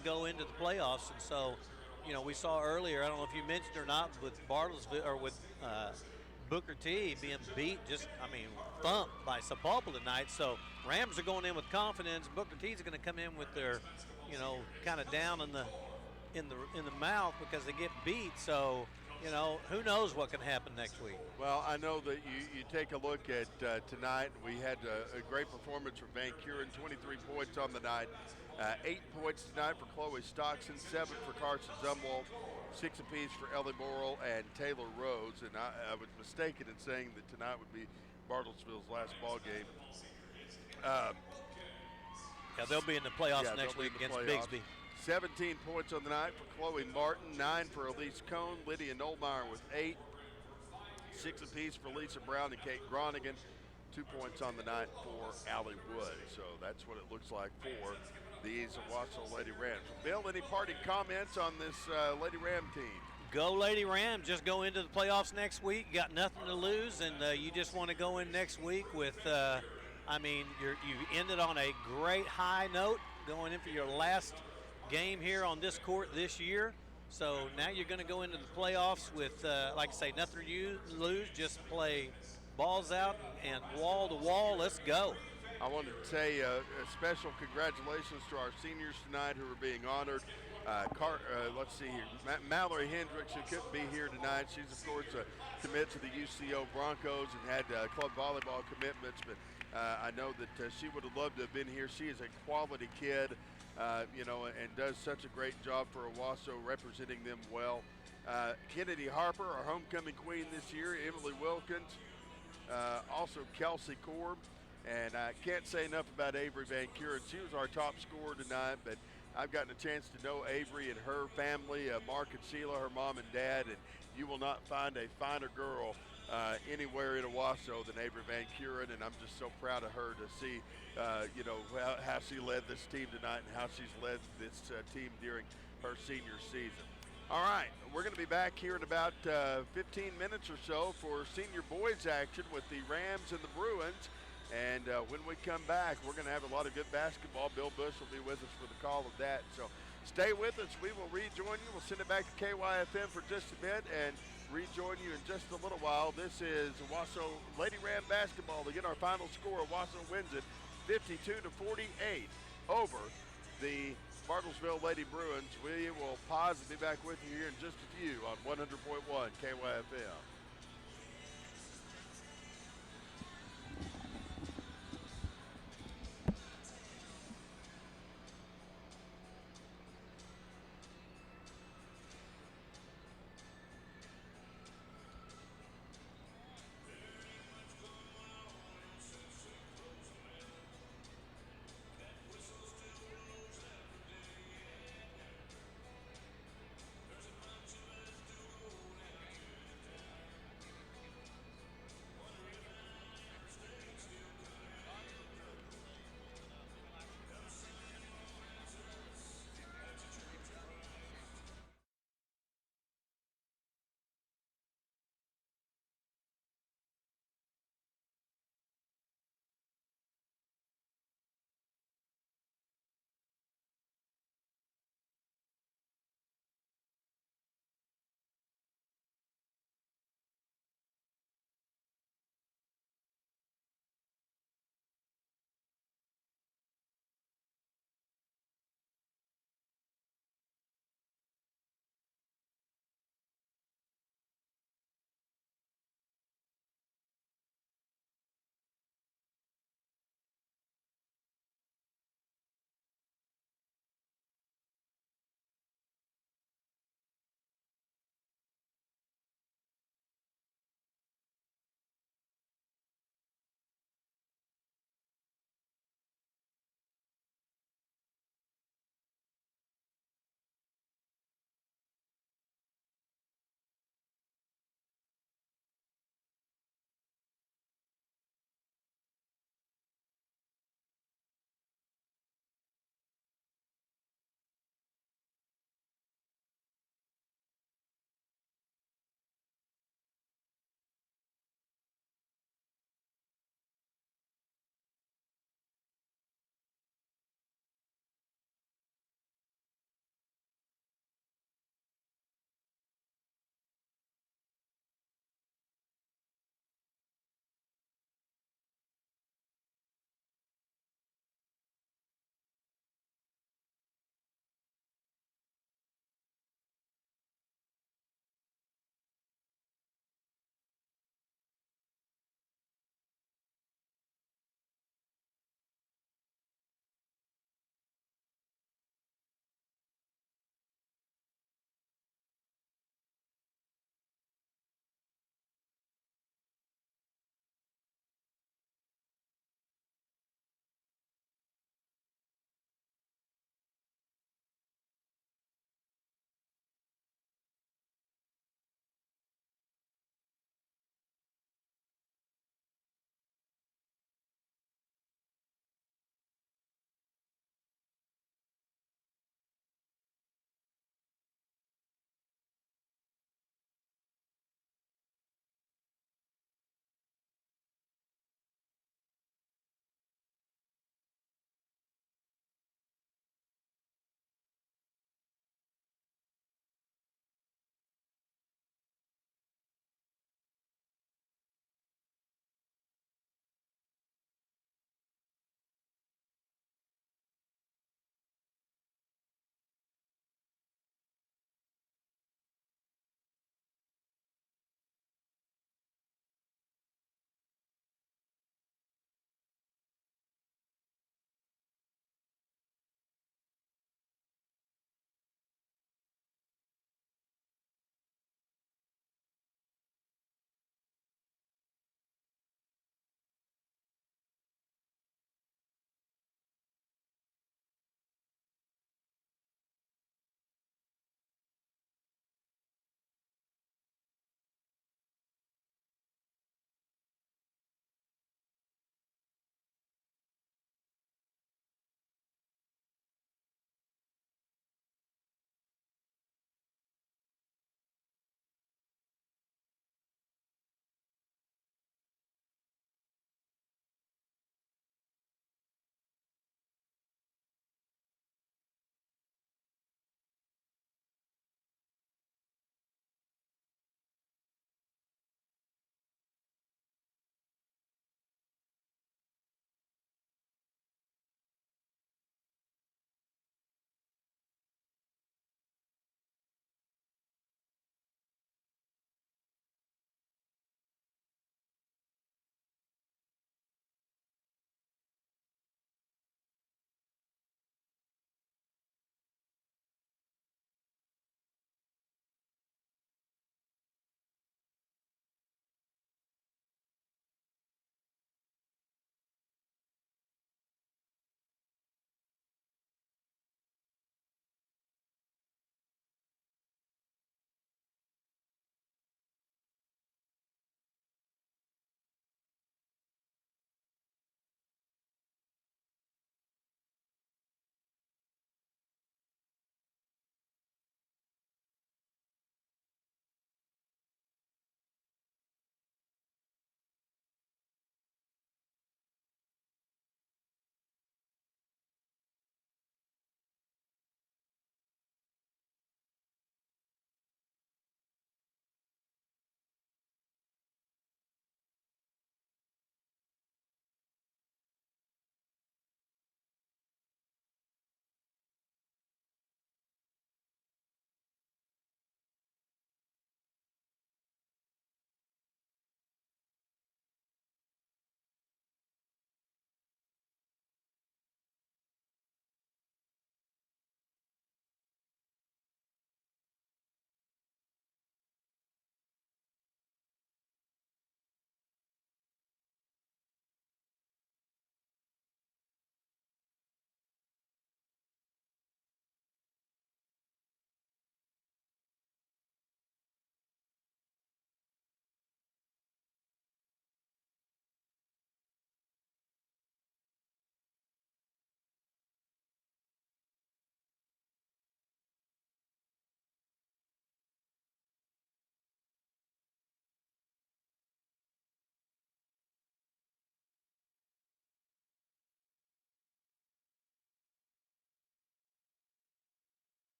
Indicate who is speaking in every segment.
Speaker 1: to go into the playoffs. And so, we saw earlier, I don't know if you mentioned or not, with Bartlesville or with Booker T being beat, thumped by Sapulpa tonight. So Rams are going in with confidence. Booker T's going to come in with their, kind of down in the mouth because they get beat. So, who knows what can happen next week.
Speaker 2: Well, I know that you take a look at tonight. We had a great performance from Van Kuren, 23 points on the night. 8 points tonight for Chloe Stockton, 7 for Carson Zumwalt, 6 apiece for Ellie Morrill and Taylor Rhodes. And I was mistaken in saying that tonight would be Bartlesville's last ball game.
Speaker 1: Yeah, they'll be in the playoffs next week against Bigsby.
Speaker 2: 17 points on the night for Chloe Martin, 9 for Elise Cohn, Lydia Nolmeyer with 8, 6 apiece for Lisa Brown and Kate Groningen, 2 points on the night for Allie Wood. So that's what it looks like for these Owasso Lady Rams. Bill, any parting comments on this Lady Ram team?
Speaker 1: Go Lady Rams. Just go into the playoffs next week. You got nothing to lose, and you just want to go in next week with, you ended on a great high note going in for your last game here on this court this year. So now you're going to go into the playoffs with, like I say, nothing to lose. Just play balls out and wall to wall. Let's go.
Speaker 2: I wanted to say a special congratulations to our seniors tonight who are being honored. Let's see here. Mallory Hendricks, who couldn't be here tonight. She's, of course, a commit to the UCO Broncos and had club volleyball commitments, but I know that she would have loved to have been here. She is a quality kid, and does such a great job for Owasso, representing them well. Kennedy Harper, our homecoming queen this year. Emily Wilkins, also Kelsey Korb. And I can't say enough about Avery Van Kuren. She was our top scorer tonight, but I've gotten a chance to know Avery and her family, Mark and Sheila, her mom and dad, and you will not find a finer girl anywhere in Owasso than Avery Van Kuren, and I'm just so proud of her to see, how she led this team tonight and how she's led this team during her senior season. All right, we're going to be back here in about 15 minutes or so for senior boys action with the Rams and the Bruins. And when we come back, we're going to have a lot of good basketball. Bill Bush will be with us for the call of that. So stay with us. We will rejoin you. We'll send it back to KYFM for just a bit and rejoin you in just a little while. This is Owasso Lady Ram basketball. Again, our final score, Owasso wins it 52-48 over the Bartlesville Lady Bruins. We will pause and be back with you here in just a few on 100.1 KYFM.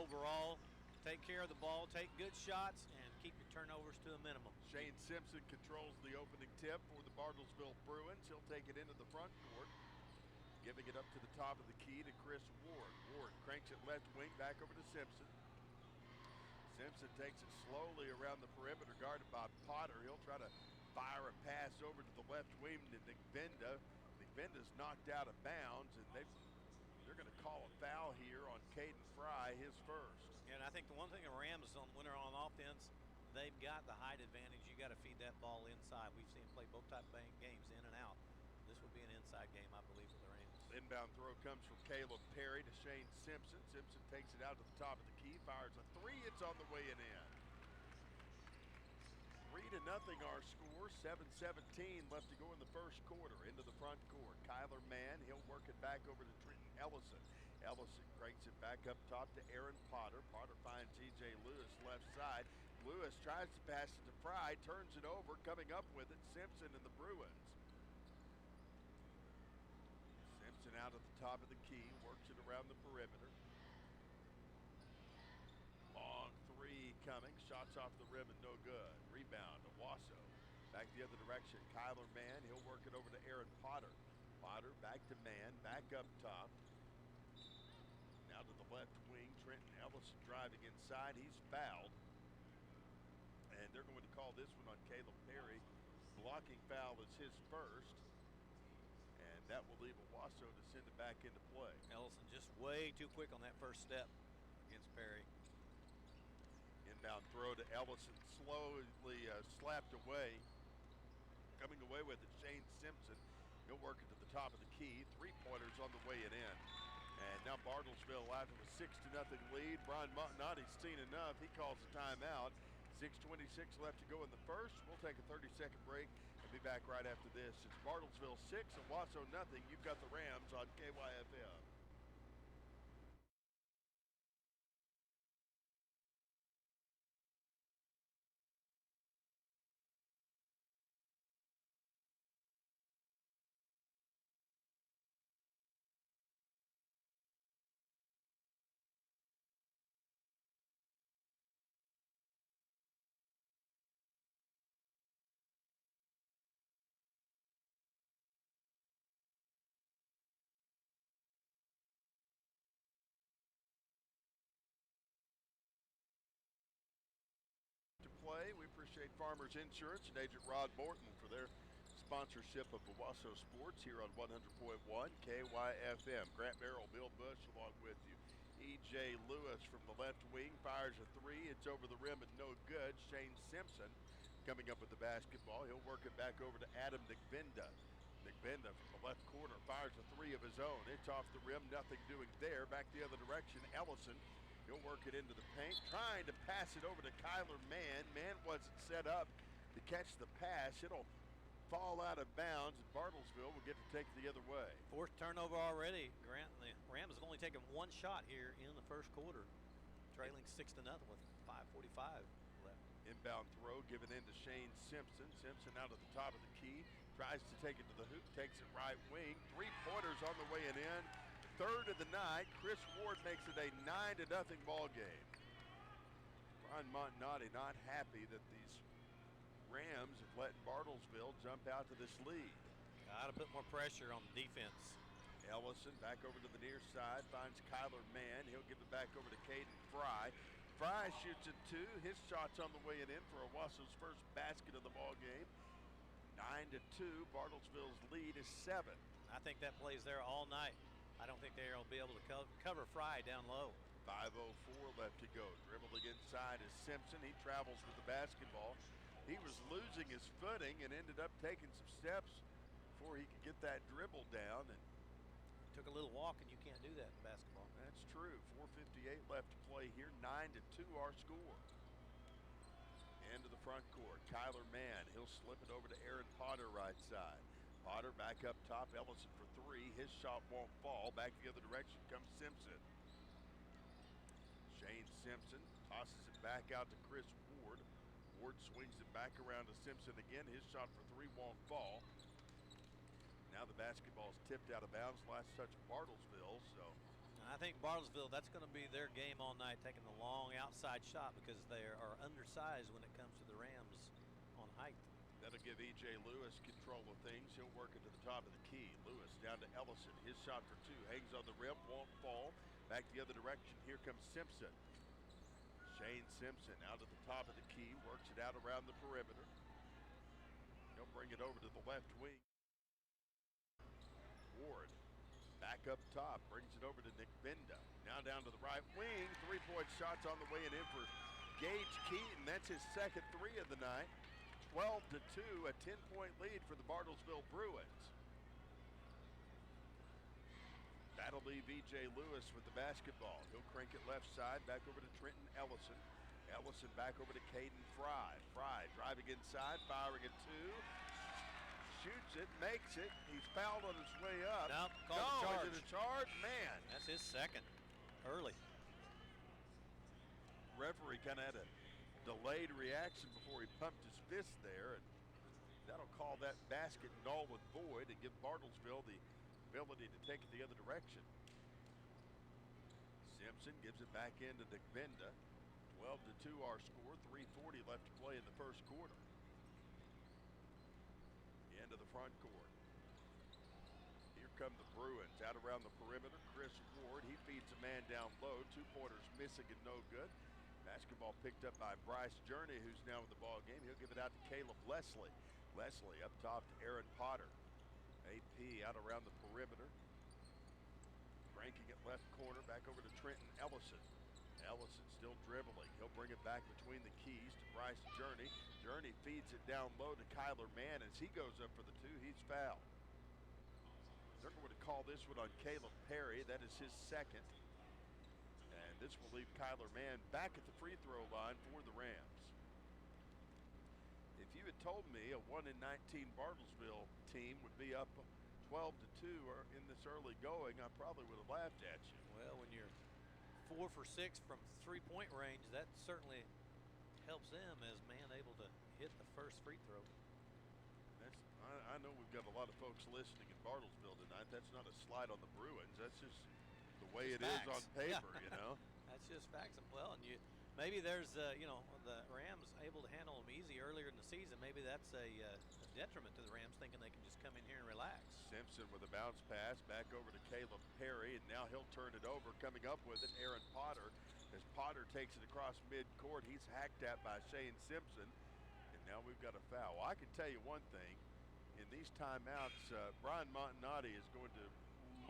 Speaker 1: overall. Take care of the ball, take good shots, and keep your turnovers to a minimum.
Speaker 2: Shane Simpson controls the opening tip for the Bartlesville Bruins. He'll take it into the front court, giving it up to the top of the key to Chris Ward. Ward cranks it left wing back over to Simpson. Simpson takes it slowly around the perimeter, guarded by Potter. He'll try to fire a pass over to the left wing to Nigbenda. Nigbenda's knocked out of bounds, and they're going to call a foul here on Caden Fry, his first.
Speaker 1: And I think the one thing the Rams when they're on offense, they've got the height advantage. You got to feed that ball inside. We've seen them play both type of games, in and out. This will be an inside game, I believe, for the Rams.
Speaker 2: Inbound throw comes from Caleb Perry to Shane Simpson. Simpson takes it out to the top of the key, fires a three. It's on the way and in. 3-0 our score. 7:17 left to go in the first quarter. Into the front court. Kyler Mann, he'll work it back over to Trenton Ellison. Ellison cranks it back up top to Aaron Potter. Potter finds E.J. Lewis left side. Lewis tries to pass it to Fry, turns it over, coming up with it, Simpson and the Bruins. Simpson out at the top of the key, works it around the perimeter. Long three coming, shots off the rim and no good. Rebound, Owasso. Back the other direction, Kyler Mann, he'll work it over to Aaron Potter. Potter back to Mann, back up top. Now to the left wing, Trenton Ellison driving inside, he's fouled. And they're going to call this one on Caleb Perry. Blocking foul is his first. And that will leave Owasso to send it back into play.
Speaker 1: Ellison just way too quick on that first step against Perry.
Speaker 2: Inbound throw to Ellison, slowly slapped away. Coming away with it, Shane Simpson. He'll work it to the top of the key. 3-pointers on the way and in. And now Bartlesville after a 6-0 lead. Brian Montanotti's seen enough. He calls a timeout. 6:26 left to go in the first. We'll take a 30-second break and be back right after this. It's Bartlesville 6 and Owasso nothing. You've got the Rams on KYFM. Play. We appreciate Farmers Insurance and Agent Rod Morton for their sponsorship of Owasso Sports here on 100.1 KYFM. Grant Merrill, Bill Bush along with you. E.J. Lewis from the left wing fires a three. It's over the rim and no good. Shane Simpson coming up with the basketball. He'll work it back over to Adam Nigbenda. Nigbenda from the left corner fires a three of his own. It's off the rim, nothing doing there. Back the other direction, Ellison. He'll work it into the paint, trying to pass it over to Kyler Mann. Mann wasn't set up to catch the pass. It'll fall out of bounds, and Bartlesville will get to take the other way.
Speaker 1: Fourth turnover already, Grant. The Rams have only taken one shot here in the first quarter, trailing 6-0 with 5:45 left.
Speaker 2: Inbound throw given in to Shane Simpson. Simpson out at the top of the key, tries to take it to the hoop, takes it right wing. 3-pointers on the way and in. Third of the night, Chris Ward makes it a 9-0 ball game. Brian Montanotti not happy that these Rams have let Bartlesville jump out to this lead.
Speaker 1: Got to put more pressure on the defense.
Speaker 2: Ellison back over to the near side, finds Kyler Mann. He'll give it back over to Caden Fry. Fry shoots it two. His shot's on the way and in for Owasso's first basket of the ball game. 9-2. Bartlesville's lead is 7.
Speaker 1: I think that plays there all night. I don't think they'll be able to cover Fry down low.
Speaker 2: 5:04 left to go. Dribbled inside is Simpson. He travels with the basketball. He was losing his footing and ended up taking some steps before he could get that dribble down. And
Speaker 1: took a little walk, and you can't do that in basketball.
Speaker 2: That's true. 4:58 left to play here. 9-2 our score. Into the front court. Kyler Mann. He'll slip it over to Aaron Potter right side. Potter back up top. Ellison for three. His shot won't fall. Back the other direction comes Simpson. Shane Simpson tosses it back out to Chris Ward. Ward swings it back around to Simpson again. His shot for three won't fall. Now the basketball's tipped out of bounds. Last touch of Bartlesville. So
Speaker 1: I think Bartlesville, that's going to be their game all night, taking outside shot because they are undersized when it comes to the Rams on height.
Speaker 2: That'll give E.J. Lewis control of things. He'll work it to the top of the key. Lewis down to Ellison. His shot for two. Hangs on the rim, won't fall. Back the other direction. Here comes Simpson. Shane Simpson out at the top of the key. Works it out around the perimeter. He'll bring it over to the left wing. Ward back up top. Brings it over to Nick Benda. Now down to the right wing. 3-point shots on the way and in for Gage Keaton. That's his second three of the night. 12-2, a 10-point lead for the Bartlesville Bruins. That'll leave E.J. Lewis with the basketball. He'll crank it left side, back over to Trenton Ellison. Ellison back over to Caden Fry. Fry driving inside, firing at two. Shoots it, makes it. He's fouled on his way up.
Speaker 1: Nope, called a charge.
Speaker 2: Is it a charge? Man.
Speaker 1: That's his second, early.
Speaker 2: Referee kind of had a delayed reaction before he pumped his fist there, and that'll call that basket null and void and give Bartlesville the ability to take it the other direction. Simpson gives it back into Nick Benda. 12-2 our score. 3:40 left to play in the first quarter. The end of the front court. Here come the Bruins out around the perimeter. Chris Ward, he feeds a man down low. 2-pointers missing and no good. Basketball picked up by Bryce Journey, who's now in the ball game. He'll give it out to Caleb Leslie. Leslie up top to Aaron Potter. AP out around the perimeter. Cranking it left corner, back over to Trenton Ellison. Ellison still dribbling. He'll bring it back between the keys to Bryce Journey. Journey feeds it down low to Kyler Mann. As he goes up for the two, he's fouled. They're going to call this one on Caleb Perry. That is his second. And this will leave Kyler Mann back at the free throw line for the Rams. If you had told me a 1-19 Bartlesville team would be up 12-2 or in this early going, I probably would have laughed at you.
Speaker 1: Well, when you're 4 for 6 from 3-point range, that certainly helps them as man able to hit the first free throw.
Speaker 2: I know we've got a lot of folks listening in Bartlesville tonight. That's not a slide on the Bruins. That's just the way it is on paper,
Speaker 1: yeah.
Speaker 2: You know.
Speaker 1: That's just facts. Well, and maybe there's you know, the Rams able to handle them easy earlier in the season. Maybe that's a detriment to the Rams, thinking they can just come in here and relax.
Speaker 2: Simpson with a bounce pass back over to Caleb Perry, and now he'll turn it over. Coming up with it, Aaron Potter. As Potter takes it across midcourt, he's hacked at by Shane Simpson, and now we've got a foul. Well, I can tell you one thing. In these timeouts, Brian Montanati is going to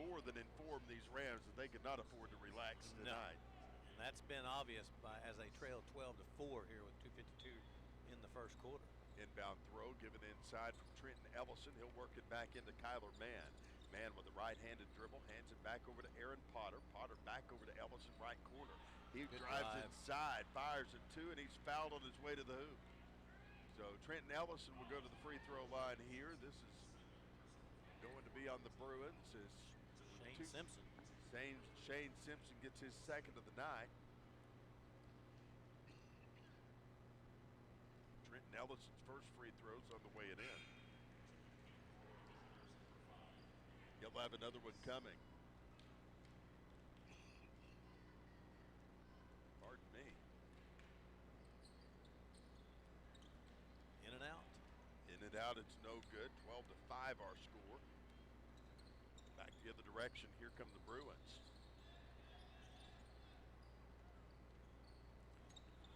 Speaker 2: more than inform these Rams that they could not afford to relax tonight.
Speaker 1: No. And that's been obvious as they trail 12-4 here with 2:52 in the first quarter.
Speaker 2: Inbound throw given inside from Trenton Ellison. He'll work it back into Kyler Mann. Mann with the right-handed dribble, hands it back over to Aaron Potter. Potter back over to Ellison, right corner. He drives inside, fires at two, and he's fouled on his way to the hoop. So Trenton Ellison will go to the free throw line here. This is going to be on the Bruins.
Speaker 1: Shane Simpson.
Speaker 2: Shane Simpson gets his second of the night. Trenton Ellison's first free throws on the way it in. He'll have another one coming. Pardon me.
Speaker 1: In and out.
Speaker 2: In and out, it's no good. 12-5 our score. Back the other direction, here come the Bruins.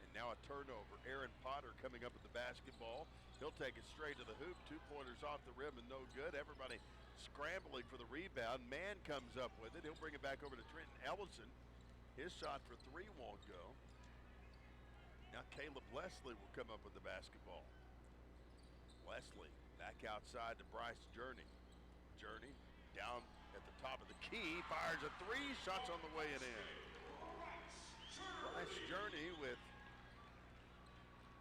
Speaker 2: And now a turnover. Aaron Potter coming up with the basketball. He'll take it straight to the hoop. 2-pointers off the rim and no good. Everybody scrambling for the rebound. Mann comes up with it. He'll bring it back over to Trenton Ellison. His shot for three won't go. Now Caleb Leslie will come up with the basketball. Leslie back outside to Bryce Journey. Journey down at the top of the key, fires a three, shots on the way and in. Bryce Journey with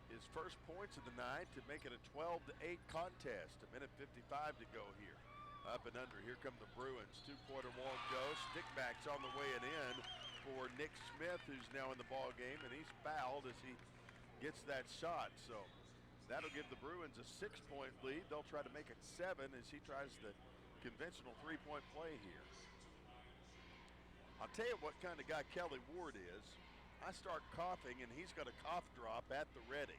Speaker 2: his first points of the night to make it a 12-8 contest. 1:55 to go here. Up and under, here come the Bruins. 2-pointer won't go. Stickbacks on the way and in for Nick Smith, who's now in the ball game, and he's fouled as he gets that shot. So that'll give the Bruins a 6-point lead. They'll try to make it 7 as he tries the conventional 3-point play here. I'll tell you what kind of guy Kelly Ward is. I start coughing, and he's got a cough drop at the ready.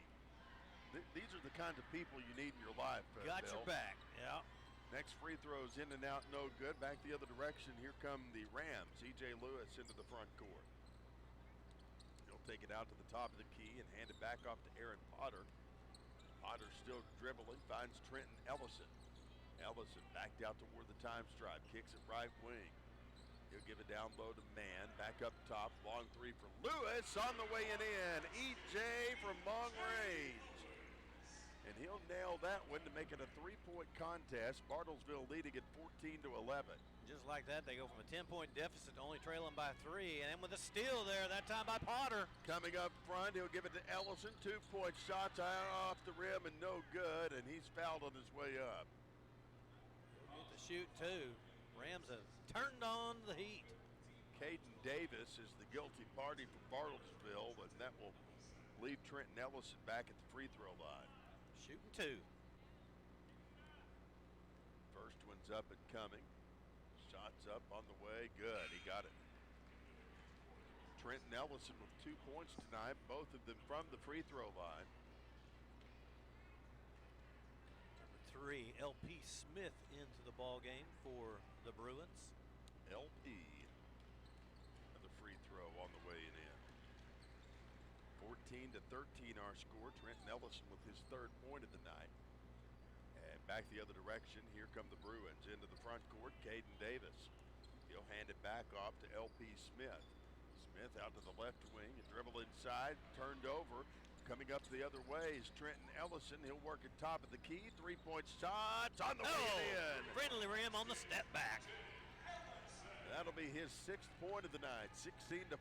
Speaker 2: These are the kinds of people you need in your life,
Speaker 1: Got
Speaker 2: Bill.
Speaker 1: your back, yeah.
Speaker 2: Next free throw's in and out, no good. Back the other direction, here come the Rams. E.J. Lewis into the front court. He'll take it out to the top of the key and hand it back off to Aaron Potter. Potter still dribbling, finds Trenton Ellison. Ellison backed out toward the time stripe, kicks it right wing. He'll give it down low to Mann, back up top, long three for Lewis on the way and in. E.J. from long range. And he'll nail that one to make it a 3-point contest. Bartlesville leading at 14-11.
Speaker 1: Just like that, they go from a 10-point deficit to only trailing by 3. And with a steal there, that time by Potter.
Speaker 2: Coming up front, he'll give it to Ellison. 2-point shots off the rim and no good, and he's fouled on his way up.
Speaker 1: Get to shoot, too. Rams have turned on the heat.
Speaker 2: Caden Davis is the guilty party for Bartlesville, and that will leave Trenton Ellison back at the free throw line.
Speaker 1: Shooting 2.
Speaker 2: First one's up and coming. Shots up on the way. Good. He got it. Trenton Ellison with 2 points tonight, both of them from the free throw line.
Speaker 1: Number 3, L.P. Smith into the ball game for the Bruins.
Speaker 2: L.P. Another free throw on the way in. 14-13 our score. Trenton Ellison with his 3rd point of the night. And back the other direction, here come the Bruins into the front court. Caden Davis. He'll hand it back off to L.P. Smith. Smith out to the left wing, a dribble inside, turned over. Coming up the other way is Trenton Ellison. He'll work at top of the key. 3-point shots on the way in.
Speaker 1: Friendly rim on the step back.
Speaker 2: That'll be his 6th point of the night. 16-14.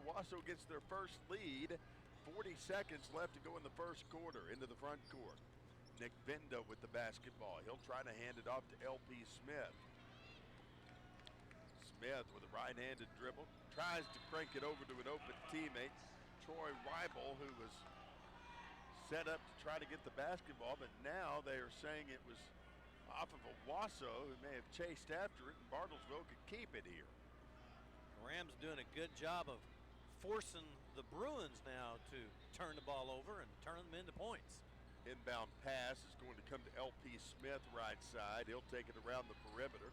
Speaker 2: Owasso gets their first lead. 40 seconds left to go in the first quarter. Into the front court. Nick Venda with the basketball. He'll try to hand it off to L.P. Smith. Smith with a right-handed dribble. Tries to crank it over to an open teammate. Troy Weibel, who was set up to try to get the basketball, but now they are saying it was off of Owasso, who may have chased after it, and Bartlesville could keep it here.
Speaker 1: The Rams doing a good job of forcing the Bruins now to turn the ball over and turn them into points.
Speaker 2: Inbound pass is going to come to L.P. Smith right side. He'll take it around the perimeter.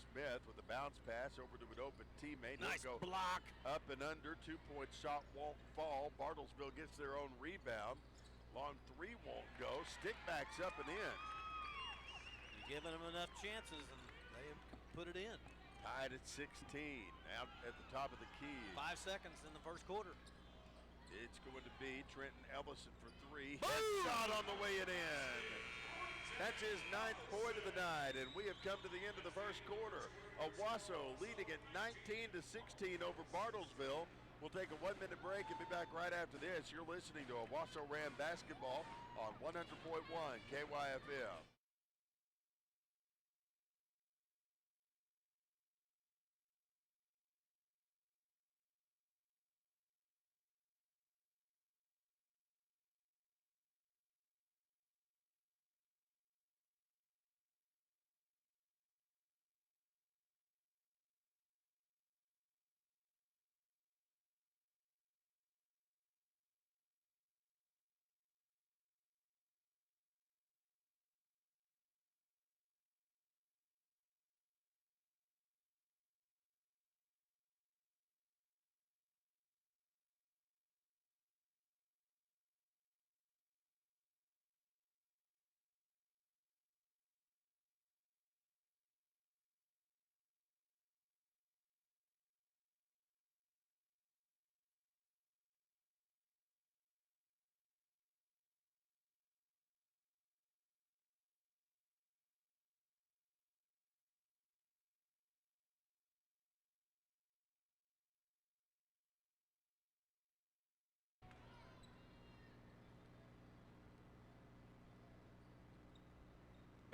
Speaker 2: Smith with a bounce pass over to an open teammate.
Speaker 1: Nice
Speaker 2: He'll go
Speaker 1: block.
Speaker 2: Up and under. 2-point shot won't fall. Bartlesville gets their own rebound. Long 3 won't go. Stick backs up and in.
Speaker 1: Giving them enough chances, and they put it in.
Speaker 2: Tied at 16, out at the top of the key.
Speaker 1: 5 seconds in the first quarter.
Speaker 2: It's going to be Trenton Ellison for 3.
Speaker 1: Boom!
Speaker 2: Headshot on the way it in. That's his 9th point of the night, and we have come to the end of the first quarter. Owasso leading at 19-16 over Bartlesville. We'll take a 1-minute break and be back right after this. You're listening to Owasso Ram basketball on 100.1 KYFM.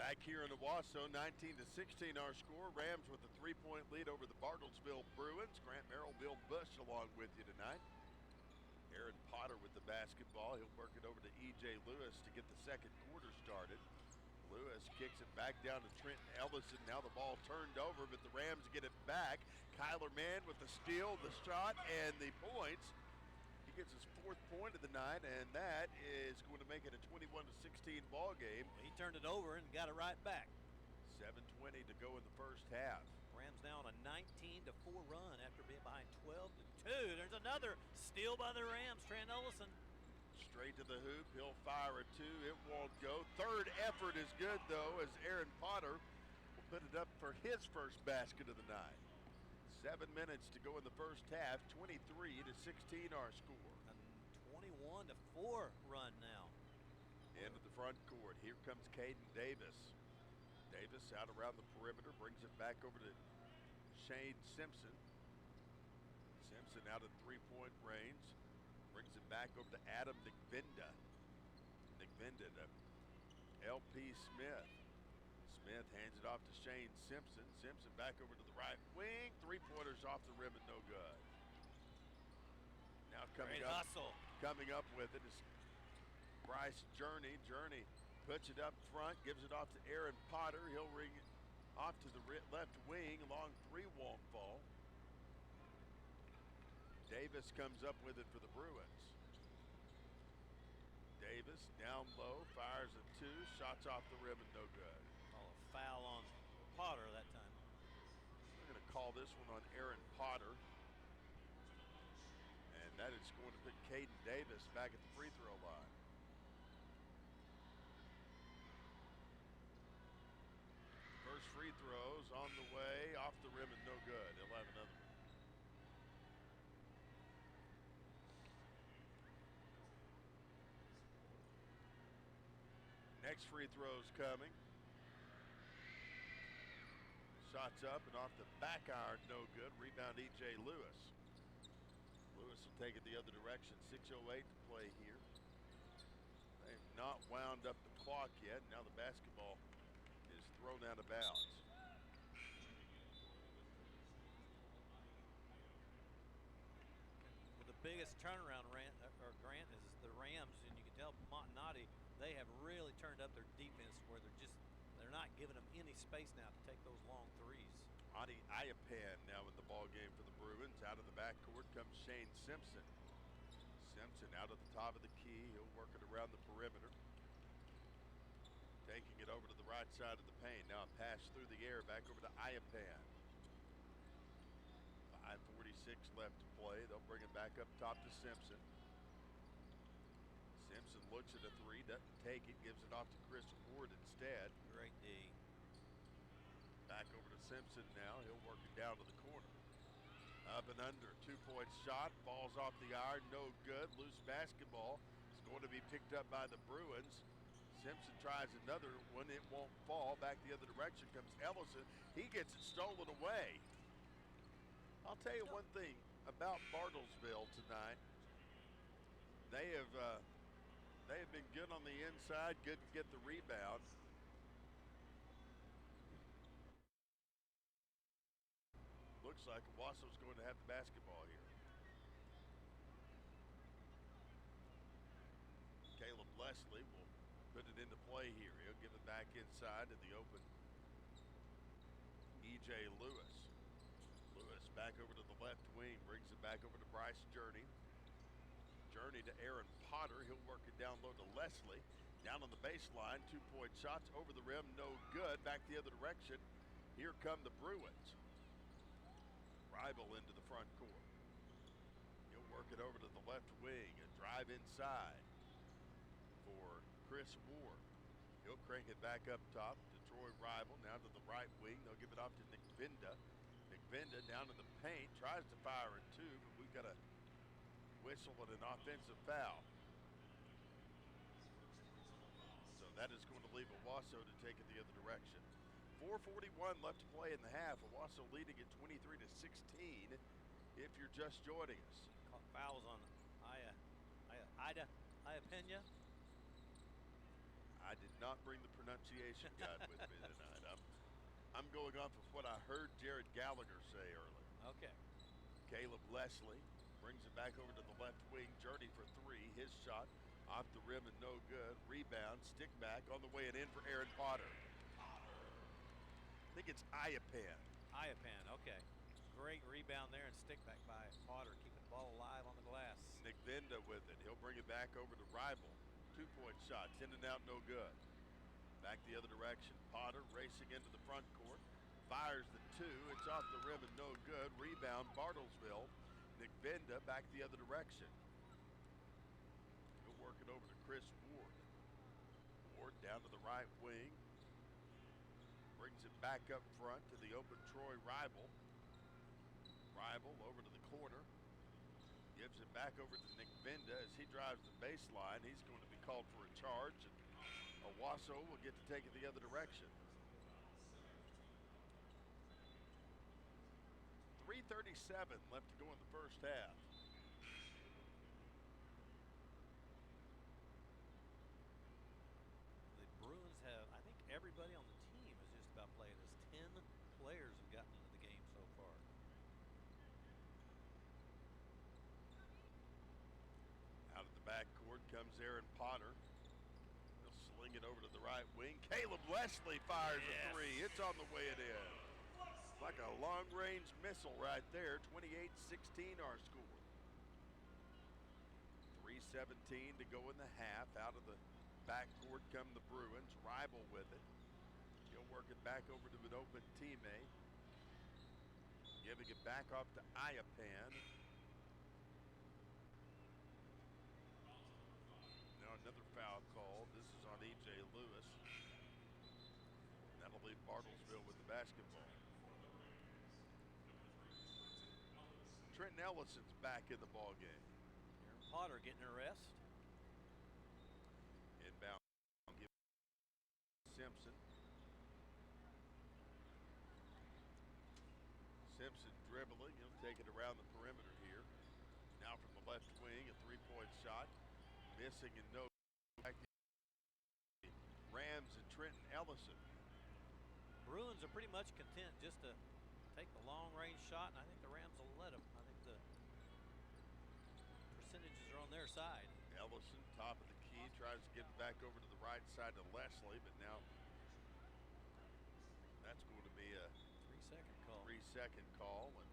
Speaker 2: Back here in Owasso, 19-16 our score. Rams with a 3-point lead over the Bartlesville Bruins. Grant Merrill, Bill Bush along with you tonight. Aaron Potter with the basketball. He'll work it over to E.J. Lewis to get the second quarter started. Lewis kicks it back down to Trenton Ellison. Now the ball turned over, but the Rams get it back. Kyler Mann with the steal, the shot, and the points. He gets his 4th point of the night, and that is going to make it a 21-16 ball game.
Speaker 1: Well, he turned it over and got it right back.
Speaker 2: 7:20 to go in the first half.
Speaker 1: Rams now on a 19-4 run after being behind 12-2. There's another steal by the Rams. Trent Ellison.
Speaker 2: Straight to the hoop. He'll fire a 2. It won't go. Third effort is good, though, as Aaron Potter will put it up for his first basket of the night. 7 minutes to go in the first half. 23-16 our score.
Speaker 1: A 21-4 run now.
Speaker 2: Into the front court. Here comes Caden Davis. Davis out around the perimeter, brings it back over to Shane Simpson. Simpson out of 3-point range, brings it back over to Adam McVinda. McVinda to LP Smith. Smith hands it off to Shane Simpson. Simpson back over to the right wing. 3-pointers off the rim and no good. Now coming up with it is Bryce Journey. Journey puts it up front, gives it off to Aaron Potter. He'll ring it off to the left wing. Long 3 won't fall. Davis comes up with it for the Bruins. Davis down low, fires a 2, shots off the rim and no good.
Speaker 1: Oh, a foul on Potter that time.
Speaker 2: We're going to call this one on Aaron Potter. And that is going to put Caden Davis back at the free throw line. First free throws on the way, off the rim and no good. He'll have another one. Next free throw's coming. Shots up and off the back iron, no good. Rebound E.J. Lewis. Lewis will take it the other direction. 6:08 to play here. They've not wound up the clock yet. Now the basketball is thrown out of bounds.
Speaker 1: Well, the biggest turnaround, Grant, is the Rams, and you can tell Montanati, they have really turned up their defense where they're not giving them any space now to take those long threes.
Speaker 2: Adi Iapan now in the ball game for the Bruins. Out of the backcourt comes Shane Simpson. Simpson out at the top of the key. He'll work it around the perimeter. Taking it over to the right side of the paint. Now a pass through the air back over to Iapan. 5:46 left to play. They'll bring it back up top to Simpson. Simpson looks at a 3, doesn't take it, gives it off to Chris Ward instead.
Speaker 1: Great D.
Speaker 2: Back over to Simpson now. He'll work it down to the corner. Up and under. 2-point shot. Falls off the iron. No good. Loose basketball. It's going to be picked up by the Bruins. Simpson tries another one. It won't fall. Back the other direction comes Ellison. He gets it stolen away. I'll tell you one thing about Bartlesville tonight. They have been good on the inside. Good to get the rebound. Looks like Owasso's going to have the basketball here. Caleb Leslie will put it into play here. He'll give it back inside to the open E.J. Lewis. Lewis back over to the left wing, brings it back over to Bryce Journey. Journey to Aaron Potter. He'll work it down low to Leslie. Down on the baseline, 2-point shots over the rim, no good. Back the other direction. Here come the Bruins. Rival into the front court. He'll work it over to the left wing and drive inside for Chris Ward. He'll crank it back up top to Troy Rival. Now to the right wing. They'll give it off to Nick Vinda. Nick Vinda down in the paint. Tries to fire a 2, but we've got a whistle and an offensive foul. So that is going to leave Owasso to take it the other direction. 4:41 left to play in the half. Owasso leading at 23-16 if you're just joining us.
Speaker 1: Fouls on Ida Pena.
Speaker 2: I did not bring the pronunciation guide with me tonight. I'm going off of what I heard Jared Gallagher say earlier.
Speaker 1: Okay.
Speaker 2: Caleb Leslie brings it back over to the left wing. Journey for 3. His shot off the rim and no good. Rebound, stick back on the way and in for Aaron Potter. I think it's Iapan.
Speaker 1: Okay. Great rebound there and stick back by Potter, keeping the ball alive on the glass.
Speaker 2: Nick Vinda Nigbenda with it. He'll bring it back over to Rival. 2-point shots, in and out, no good. Back the other direction. Potter racing into the front court. Fires the two. It's off the rim and no good. Rebound, Bartlesville. Nigbenda back the other direction. He'll work it over to Chris Ward. Ward down to the right wing. Brings it back up front to the open Troy Rival. Rival over to the corner. Gives it back over to Nigbenda as he drives the baseline. He's going to be called for a charge. And Owasso will get to take it the other direction. 3:37 left to go in the first half.
Speaker 1: The Bruins have, I think everybody on the team has just about played as 10 players have gotten into the game so far.
Speaker 2: Out of the backcourt comes Aaron Potter. He'll sling it over to the right wing. Caleb Leslie fires a three. It's on the way it in. Like a long-range missile right there. 28-16 our score. 3:17 to go in the half. Out of the backcourt come the Bruins. Rival with it. He'll work it back over to an open teammate. Giving it back off to Iapan. Now another foul called. This is on E.J. Lewis. That'll leave Bartlesville with the basketball. Trenton Ellison's back in the ball game.
Speaker 1: Aaron Potter getting a rest.
Speaker 2: Inbound. Simpson. Simpson dribbling. He'll take it around the perimeter here. Now from the left wing, a 3-point shot. Missing and no. Rams and Trenton Ellison.
Speaker 1: Bruins are pretty much content just to take the long range shot, and I think the Rams will let them. I think the percentages are on their side.
Speaker 2: Ellison, top of the key, tries to get it back over to the right side to Leslie, but now that's going to be a
Speaker 1: 3-second call.
Speaker 2: 3-second call. And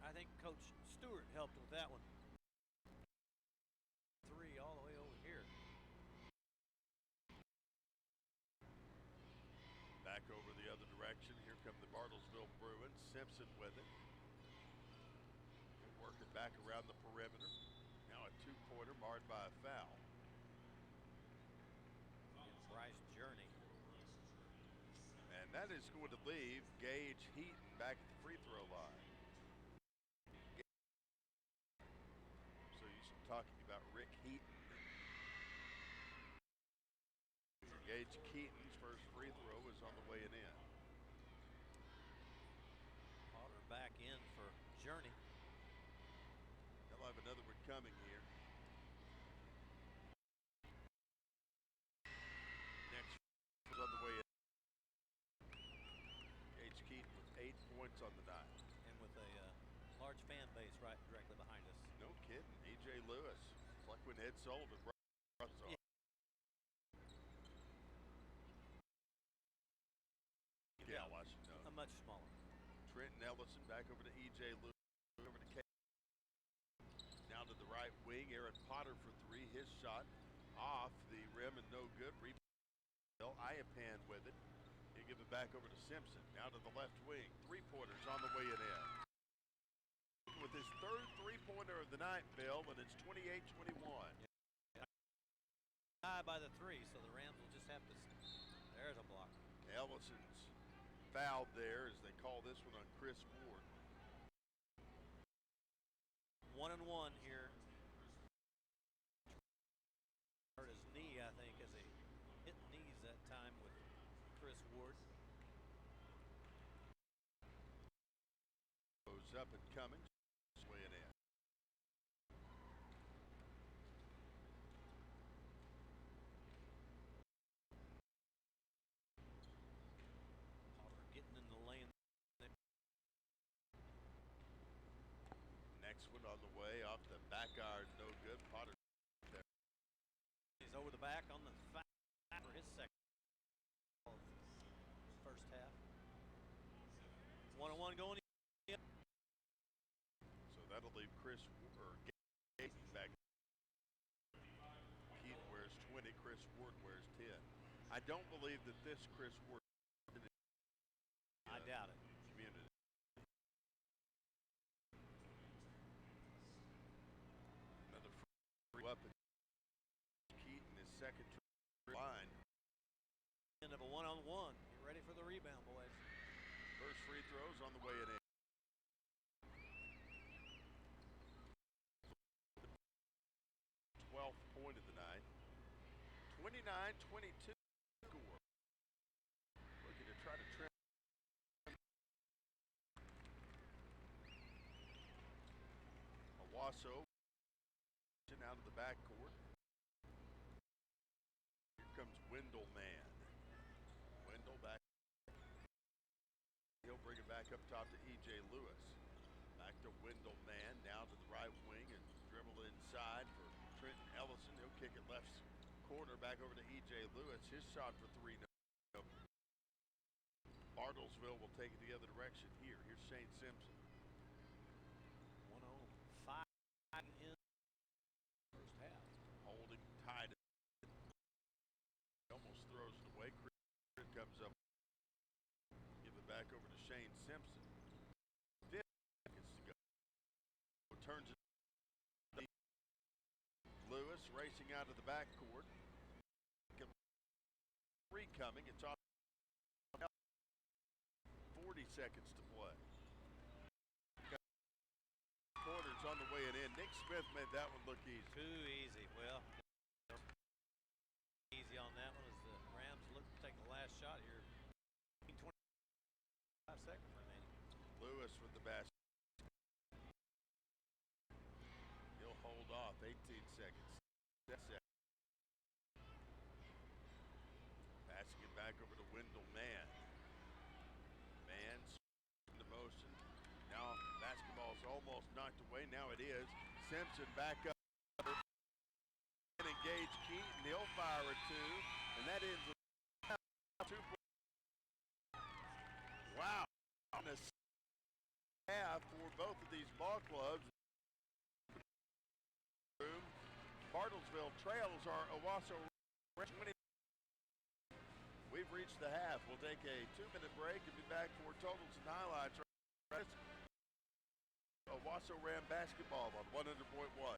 Speaker 1: I think Coach Stewart helped with that one. 3 all the way over here.
Speaker 2: back over the other direction. Here come the Bartlesville Bruins. Simpson with it. Work it back around the perimeter. Now a two-pointer marred by a foul.
Speaker 1: Bryce Journey.
Speaker 2: And that is going to leave Gage Heaton back at the free throw line. So you're talking about Rick Heaton. Gage Keaton's first free throw is on the way in.
Speaker 1: Potter back in for Journey.
Speaker 2: They'll have another one coming here. Next is on the way in. Gage Keaton with 8 points on the night.
Speaker 1: And with a large fan base right directly behind us.
Speaker 2: No kidding. E.J. Lewis. It's like when Ed Sullivan brought us on. Yeah, Washington.
Speaker 1: A much smaller.
Speaker 2: Trenton Ellison back over to E.J. Lewis. Over to K. Now to the right wing. Aaron Potter for three. His shot off the rim and no good. Rebound. Iapan with it. He'll give it back over to Simpson. Now to the left wing. Three-pointers on the way in. With his third three-pointer of the night, Bill, and it's 28-21.
Speaker 1: High by the three, so the Rams will just have to. There's a block.
Speaker 2: Ellison's fouled there as they call this one on Chris Ward.
Speaker 1: 1-and-1 here. Hurt his knee, I think, as he hit knees that time with Chris Ward.
Speaker 2: Goes up and coming. Way it in.
Speaker 1: Potter getting in the lane.
Speaker 2: Next one on the way off the back iron, no good. Potter there.
Speaker 1: He's over the back on the foul for his second first half. 1-on-1 going in.
Speaker 2: So that'll leave Chris or Gage I don't believe that this Chris Ward.
Speaker 1: I doubt it.
Speaker 2: Community. Another free up. Keaton, his second line.
Speaker 1: End of a one-on-one. Get ready for the rebound, boys.
Speaker 2: First free throws on the way in. 12th point of the night. 29-22 score. Looking to try to trim. Owasso out of the backcourt. Here comes Wendell Man. Wendell back. He'll bring it back up top to E.J. Lewis. Back to Wendell Man, now to the right wing and dribble inside for Trenton Ellison. He'll kick it left corner back over to E.J. Lewis. His shot for three. No. Bartlesville will take it the other direction here. Here's Shane Simpson.
Speaker 1: 105 in first half.
Speaker 2: Holding tight. Almost throws it away. Chris comes up. Give it back over to Shane Simpson. 50 seconds to go. Turns it. Lewis racing out of the backcourt. Three coming. It's off. 40 seconds to play. Quarters on the way and in. Nick Smith made that one look easy.
Speaker 1: Too easy. Well, easy on that one as the Rams look to take the last shot here. 25 seconds remaining.
Speaker 2: Lewis with the basket. He'll hold off. 18 seconds. Passing it back over to Wendell Man. Man in the motion. Now basketball's almost knocked away. Now it is. Simpson back up. And engage Keaton. He'll fire a two. And that ends with 2 points. Wow. On the half for both of these ball clubs. Bartlesville trails our Owasso 20. We've reached the half. We'll take a 2-minute break and be back for totals and highlights. Owasso Ram basketball on 100.1.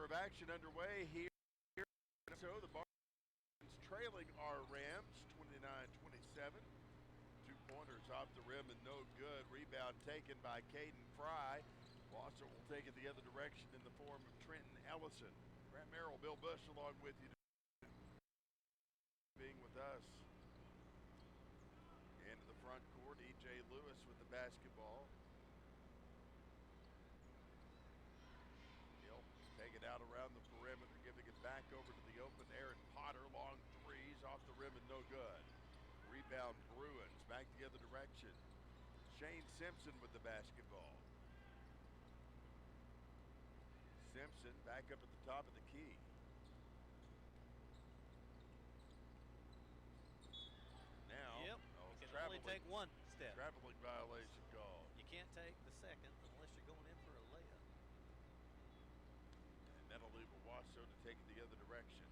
Speaker 2: of action underway here. So the Bartlesville trailing our Rams 29-27. 2-pointers off the rim and no good. Rebound taken by Caden Fry. Owasso will take it the other direction in the form of Trenton Ellison. Grant Merrill, Bill Bush along with you, being with us. Into the front court, E.J. Lewis with the basketball. He'll take it out around the perimeter, giving it back over to the open Aaron Potter. Long threes off the rim and no good. Rebound Bruins, back the other direction. Shane Simpson with the basketball. Simpson back up at the top of the key. Now,
Speaker 1: yep. You can only take one step.
Speaker 2: Traveling violation call.
Speaker 1: You can't take the second unless you're going in for a layup.
Speaker 2: And that'll leave Owasso to take it the other direction.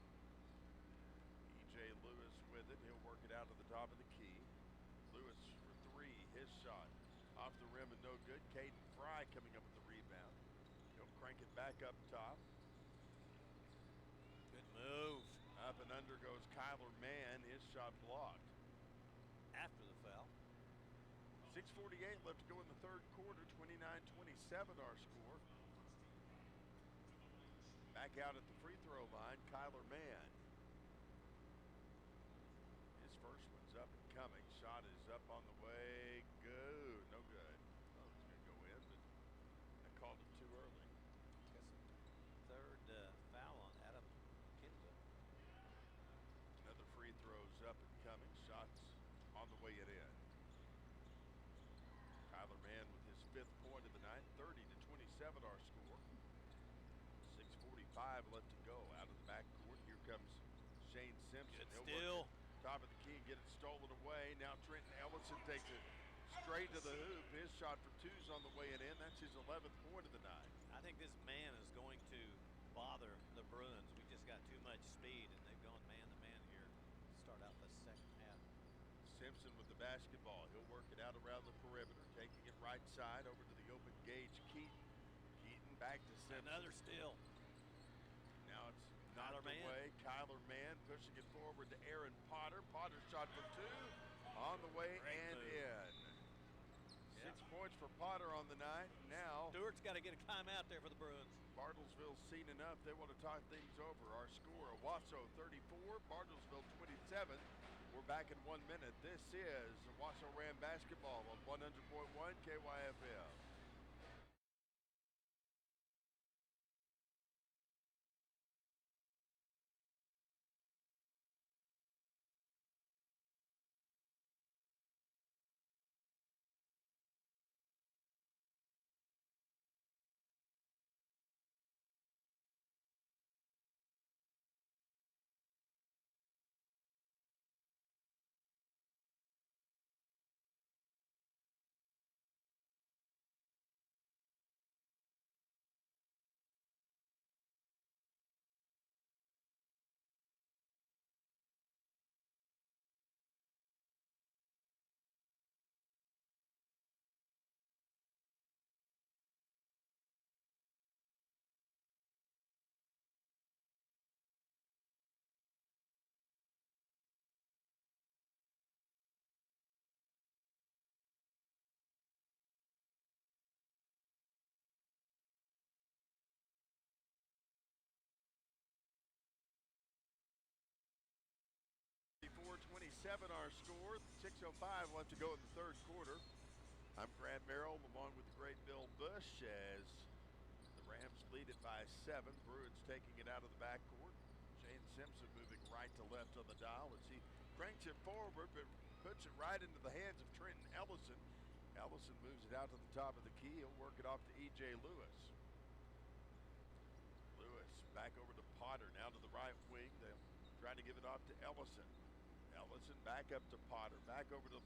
Speaker 2: E.J. Lewis with it. He'll work it out to the top of the key. Lewis for three. His shot off the rim and no good. Caden Fry coming up with the rebound. He'll crank it back up top.
Speaker 1: Good move.
Speaker 2: Up and under goes Kyler Mann. His shot blocked.
Speaker 1: After the foul.
Speaker 2: 6:48 left to go in the third quarter. 29-27 our score. Back out at the free throw line, Kyler Mann. His first one's up and coming. Shot is up on the way. Good. No good. Oh, it's going to go in, but I called it too early.
Speaker 1: That's the third foul on Adam Kinza.
Speaker 2: Another free throw's up and coming. Shots on the way it in. Kyler Mann with his 5th point of the night. 30-27 our score. 6:45 left to go. Out of the backcourt. Here comes Shane Simpson.
Speaker 1: Good steal.
Speaker 2: Top of the key and get it stolen away. Now Trenton Ellison takes it straight to the hoop. His shot for two's on the way and in. That's his 11th point of the night.
Speaker 1: I think this man is going to bother the Bruins. We just got too much speed, and they've gone man-to-man here to start out the second half.
Speaker 2: Simpson with the basketball. He'll work it out around the perimeter, taking it right side over to the open Gage Keaton. Keaton back to Simpson.
Speaker 1: Another steal.
Speaker 2: Now it's not the way. Kyler Mann pushing it forward to Aaron Potter. Potter shot for two. On the way and in. 6 points for Potter on the night. Now
Speaker 1: Stewart's got to get a timeout there for the Bruins.
Speaker 2: Bartlesville's seen enough. They want to talk things over. Our score, Owasso 34, Bartlesville 27. We're back in 1 minute. This is Owasso Ram basketball on 100.1 KYFL. .27 our score. 6:05 left to go in the third quarter. I'm Grant Merrill along with the great Bill Bush as the Rams lead it by 7. Bruins taking it out of the backcourt. Shane Simpson moving right to left on the dial as he cranks it forward but puts it right into the hands of Trenton Ellison. Ellison moves it out to the top of the key. He'll work it off to E.J. Lewis. Lewis back over to Potter, now to the right wing. They'll try to give it off to Ellison. Ellison back up to Potter, back over to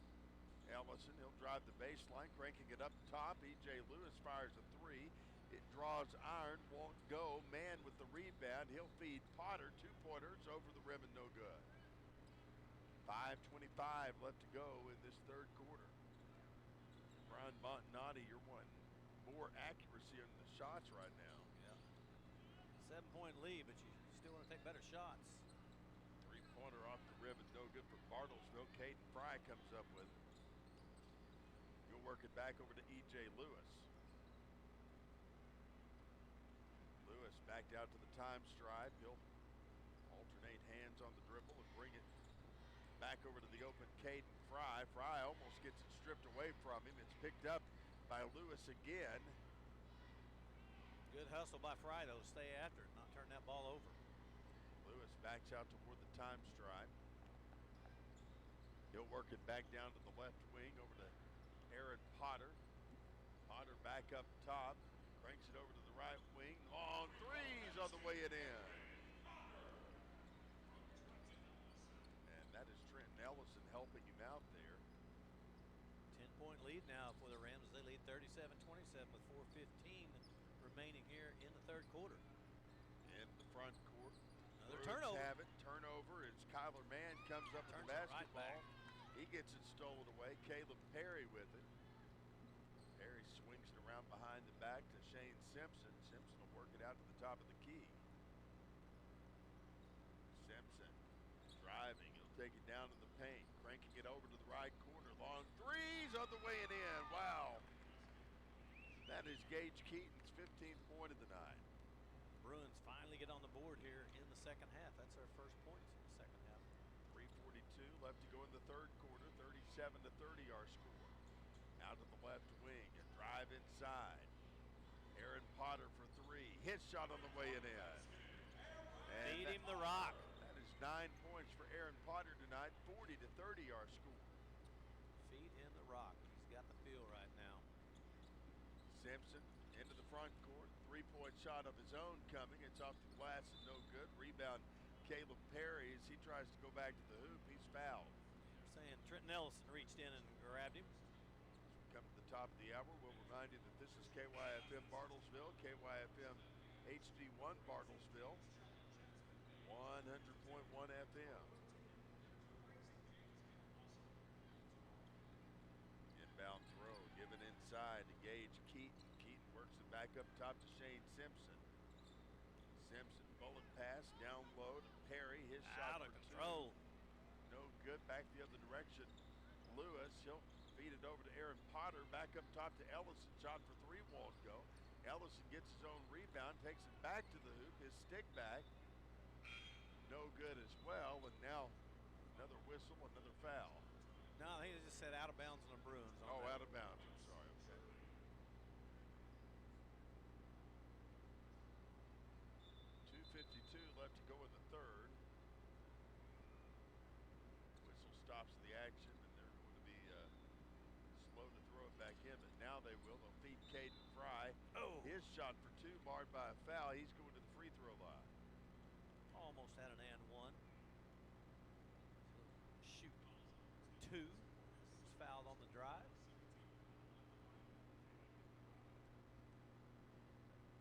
Speaker 2: Ellison. He'll drive the baseline, cranking it up top. E.J. Lewis fires a three. It draws iron, won't go. Mann with the rebound. He'll feed Potter. 2-pointers over the rim and no good. 5:25 left to go in this third quarter. Brian Montanati, you're wanting more accuracy on the shots right now.
Speaker 1: Yeah. 7-point lead, but you still want to take better shots.
Speaker 2: Three-pointer off the ribbon, no good for Bartlesville. Caden Fry comes up with it. He'll work it back over to E.J. Lewis. Lewis back out to the time stripe. He'll alternate hands on the dribble and bring it back over to the open Caden Fry. Fry almost gets it stripped away from him. It's picked up by Lewis again.
Speaker 1: Good hustle by Fry, though, to stay after it, not turn that ball over.
Speaker 2: Lewis backs out toward the time stripe. He'll work it back down to the left wing over to Aaron Potter. Potter back up top, cranks it over to the right wing. Long threes on the way it in. And that is Trenton Ellison helping him out there.
Speaker 1: 10-point lead now for the Rams. They lead 37-27 with 4:15 remaining here in the third quarter.
Speaker 2: In the front court.
Speaker 1: Another turnover.
Speaker 2: Have it. Turnover as Kyler Mann comes up with the basketball. He gets it stolen away. Caleb Perry with it. Perry swings it around behind the back to Shane Simpson. Simpson will work it out to the top of the key. Simpson driving. He'll take it down to the paint. Cranking it over to the right corner. Long threes on the way and in. Wow. That is Gage Keaton's 15th point of the night.
Speaker 1: Bruins finally get on the board here in the second half. That's our first points in the second half.
Speaker 2: 3:42 left to go in the third quarter. 37-30 our score. Out to the left wing. A drive inside. Aaron Potter for three. His shot on the way and in.
Speaker 1: Feed him the rock.
Speaker 2: That is 9 points for Aaron Potter tonight. 40-30 our score.
Speaker 1: Feed him the rock. He's got the feel right now.
Speaker 2: Simpson into the front court. 3-point shot of his own coming. It's off the glass and no good. Rebound Caleb Perry as he tries to go back to the hoop. He's fouled.
Speaker 1: Saying Trenton Ellison reached in and grabbed him.
Speaker 2: As we come to the top of the hour, we'll remind you that this is KYFM Bartlesville, KYFM HD1 Bartlesville, 100.1 FM. Inbound throw given inside to Gage Keaton. Keaton works it back up top to Shane Simpson. Simpson bullet pass down low to Perry. His shot
Speaker 1: out of
Speaker 2: for
Speaker 1: control.
Speaker 2: Two. No good. Back the other direction. Lewis. He'll feed it over to Aaron Potter. Back up top to Ellison. Shot for three won't go. Ellison gets his own rebound. Takes it back to the hoop. His stick back. No good as well. And now another whistle. Another foul.
Speaker 1: No, he just said out of bounds on the Bruins.
Speaker 2: Oh, out of bounds. I'm sorry. Okay. .252 left to go in the third. Whistle stops the action, and they're going to be slow to throw it back in, but now they will. They'll feed Caden Fry.
Speaker 1: Oh.
Speaker 2: His shot for two barred by a foul. He's going to the free throw line.
Speaker 1: Almost had an and one. Shoot. Two. Was fouled on the drive.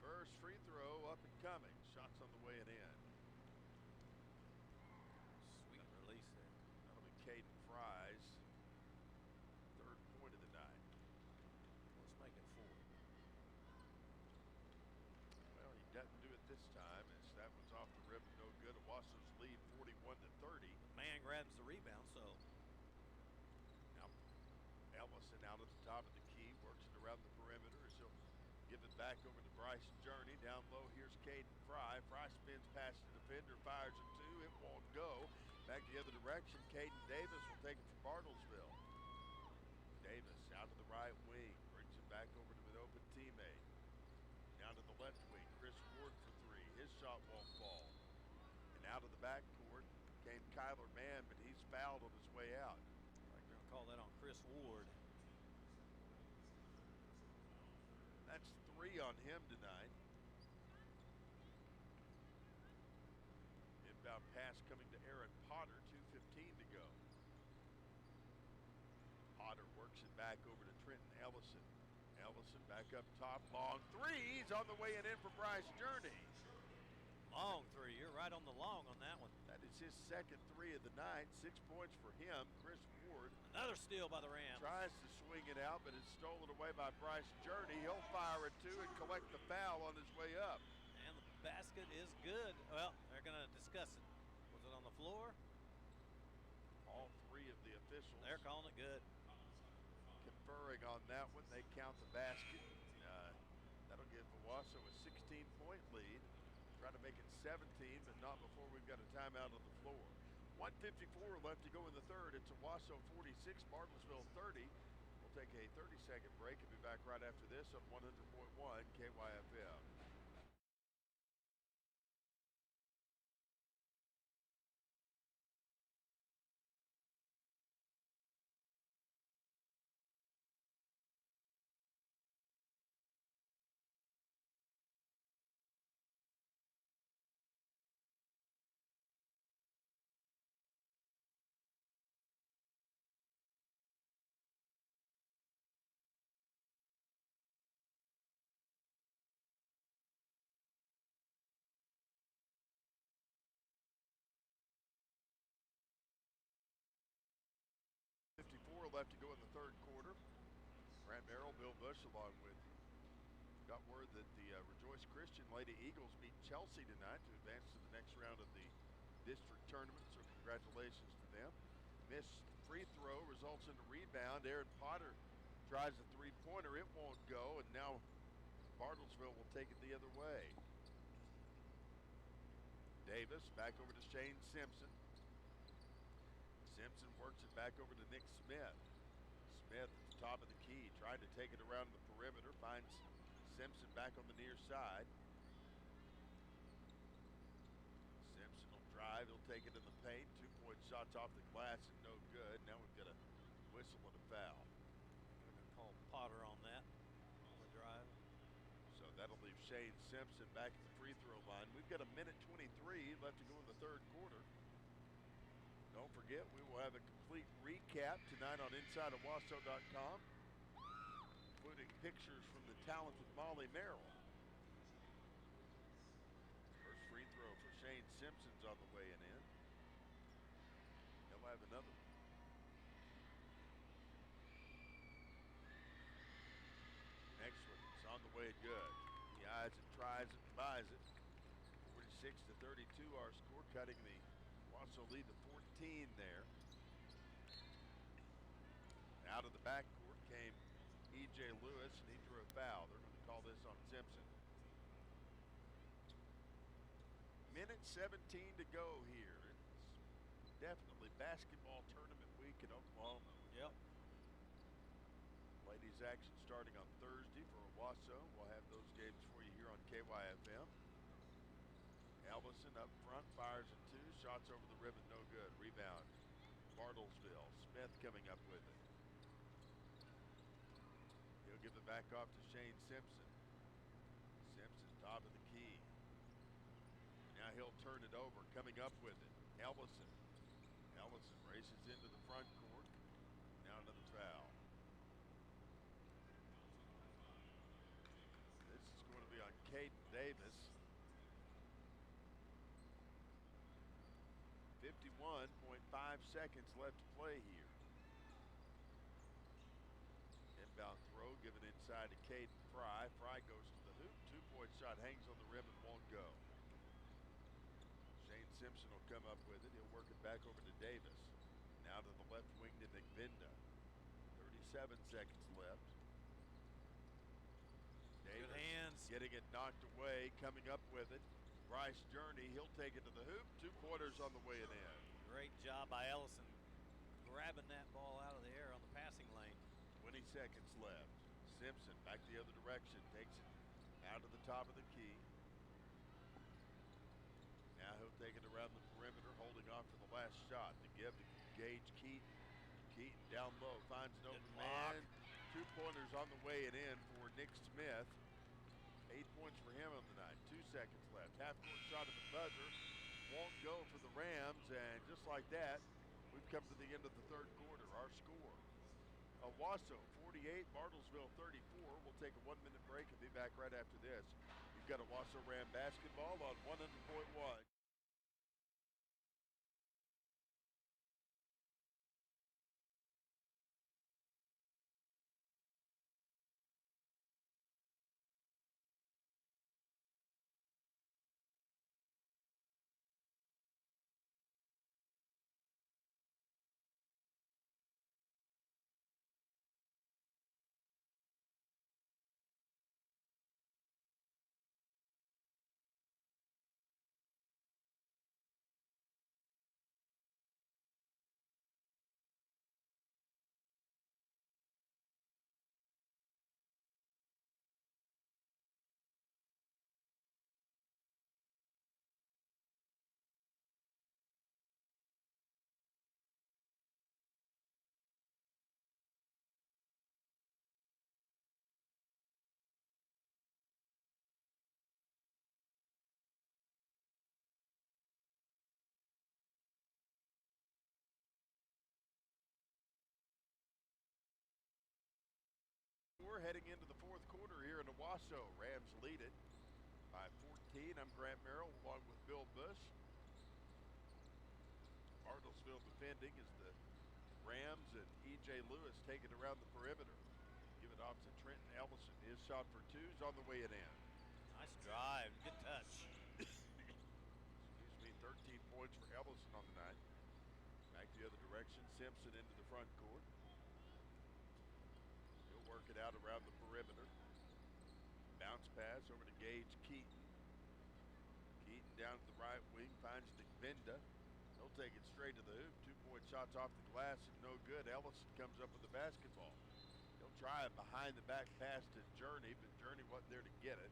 Speaker 2: First free throw up and coming. Shots on the way and in.
Speaker 1: Sweet release there.
Speaker 2: That'll be Caden Fry's third point of the night.
Speaker 1: Let's make it four.
Speaker 2: Well, he doesn't do it this time as that was off the rim. No good. Owasso's lead 41-30.
Speaker 1: Man grabs the rebound, so.
Speaker 2: Now Ellison out at the top of the key, works it around the perimeter as he'll give it back over to Bryce Journey. Down low, here's Caden Fry. Fry spins past the defender, fires a two. It won't go. Back the other direction, Caden Davis will take it from Bartlesville. Davis out to the right wing, brings it back over to an open teammate. Down to the left wing, Chris Ward for three. His shot won't fall. And out of the backcourt came Kyler Mann, but he's fouled on his way out.
Speaker 1: They're going to call that on Chris Ward.
Speaker 2: That's three on him tonight. Inbound pass coming to Aaron Potter, 2:15 to go. Potter works it back over to Trenton Ellison. Ellison back up top, long threes on the way and in for Bryce Journey.
Speaker 1: Long three, you're right on the long on that one.
Speaker 2: That is his second three of the night, 6 points for him. Chris Ward.
Speaker 1: Another steal by the Rams.
Speaker 2: Tries to swing it out, but it's stolen away by Bryce Journey. He'll fire a two and collect the foul on his way up.
Speaker 1: And the basket is good. Well, they're going to discuss it. Was it on the floor?
Speaker 2: All three of the officials
Speaker 1: They're calling it good.
Speaker 2: conferring on that one. They count the basket. That'll give Owasso a 16-point lead. Try to make it 17, but not before we've got a timeout on the floor. 1:54 left to go in the third. It's Owasso 46, Bartlesville 30. We'll take a 30-second break and be back right after this on 100.1 KYFM. .54 left to go in the third quarter. Grant Merrill, Bill Bush along with you. Got word that the Rejoice Christian Lady Eagles beat Chelsea tonight to advance to the next round of the district tournament, so congratulations to them. Missed free throw results in a rebound. Aaron Potter tries a three-pointer. It won't go, and now Bartlesville will take it the other way. Davis back over to Shane Simpson. Simpson works it back over to Nick Smith. Smith at the top of the key, trying to take it around the perimeter, finds Simpson back on the near side. Simpson will drive, he'll take it in the paint. 2-point shots off the glass and no good. Now we've got a whistle and a foul.
Speaker 1: We're going to call Potter on that, on the drive.
Speaker 2: So that'll leave Shane Simpson back at the free throw line. We've got a minute 23 left to go in the third quarter. Don't forget, we will have a complete recap tonight on InsideOwasso.com, including pictures from the talented Molly Merrill. First free throw for Shane Simpson's on the way and in. He'll have another one. Next one is on the way and good. He eyes it, tries it, buys it. 46-32 our score, cutting the Owasso lead to 14 there. Out of the backcourt came E.J. Lewis, and he drew a foul. They're going to call this on Simpson. Minute 17 to go here. It's definitely basketball tournament week in Oklahoma.
Speaker 1: Yep.
Speaker 2: Ladies action starting on Thursday for Owasso. We'll have those games for you here on KYFM. Ellison up front, fires a two, shots over the ribbon, no good. Rebound, Bartlesville. Smith coming up with it. He'll give it back off to Shane Simpson. Simpson, top of the key. Now he'll turn it over, coming up with it. Ellison. Ellison races into the front court. Now another foul. This is going to be on Caden Davis. 51.5 seconds left to play here. Inbound throw given inside to Caden Fry. Fry goes to the hoop. 2-point shot hangs on the rim and won't go. Shane Simpson will come up with it. He'll work it back over to Davis. Now to the left wing to Nickvinda. 37 seconds left. Davis
Speaker 1: good hands.
Speaker 2: getting it knocked away, coming up with it. Bryce Journey, he'll take it to the hoop. 2-pointers on the way and in.
Speaker 1: Great job by Ellison grabbing that ball out of the air on the passing lane.
Speaker 2: 20 seconds left. Simpson back the other direction, takes it out of the top of the key. Now he'll take it around the perimeter, holding off for the last shot. The give to Gage Keaton. Keaton down low, finds an open man. 2-pointers on the way and in for Nick Smith. 8 points for him on the night. 2 seconds left. Half-court shot at the buzzer. Won't go for the Rams, and just like that, we've come to the end of the third quarter. Our score: Owasso 48, Bartlesville 34. We'll take a 1-minute break and be back right after this. You've got Owasso Ram basketball on 100.1. heading into the fourth quarter here in Owasso. Rams lead it by 14. I'm Grant Merrill along with Bill Bush. Bartlesville defending as the Rams and E.J. Lewis take it around the perimeter. Give it off to Trenton Ellison. His shot for two is on the way and in.
Speaker 1: Nice drive. Good touch.
Speaker 2: Excuse me, 13 points for Ellison on the night. Back the other direction. Simpson into the front court. He'll work it out around the perimeter. Bounce pass over to Gage Keaton. Keaton down to the right wing. Finds DeVinda. He'll take it straight to the hoop. 2-point shots off the glass and no good. Ellison comes up with the basketball. He'll try a behind the back pass to Journey, but Journey wasn't there to get it.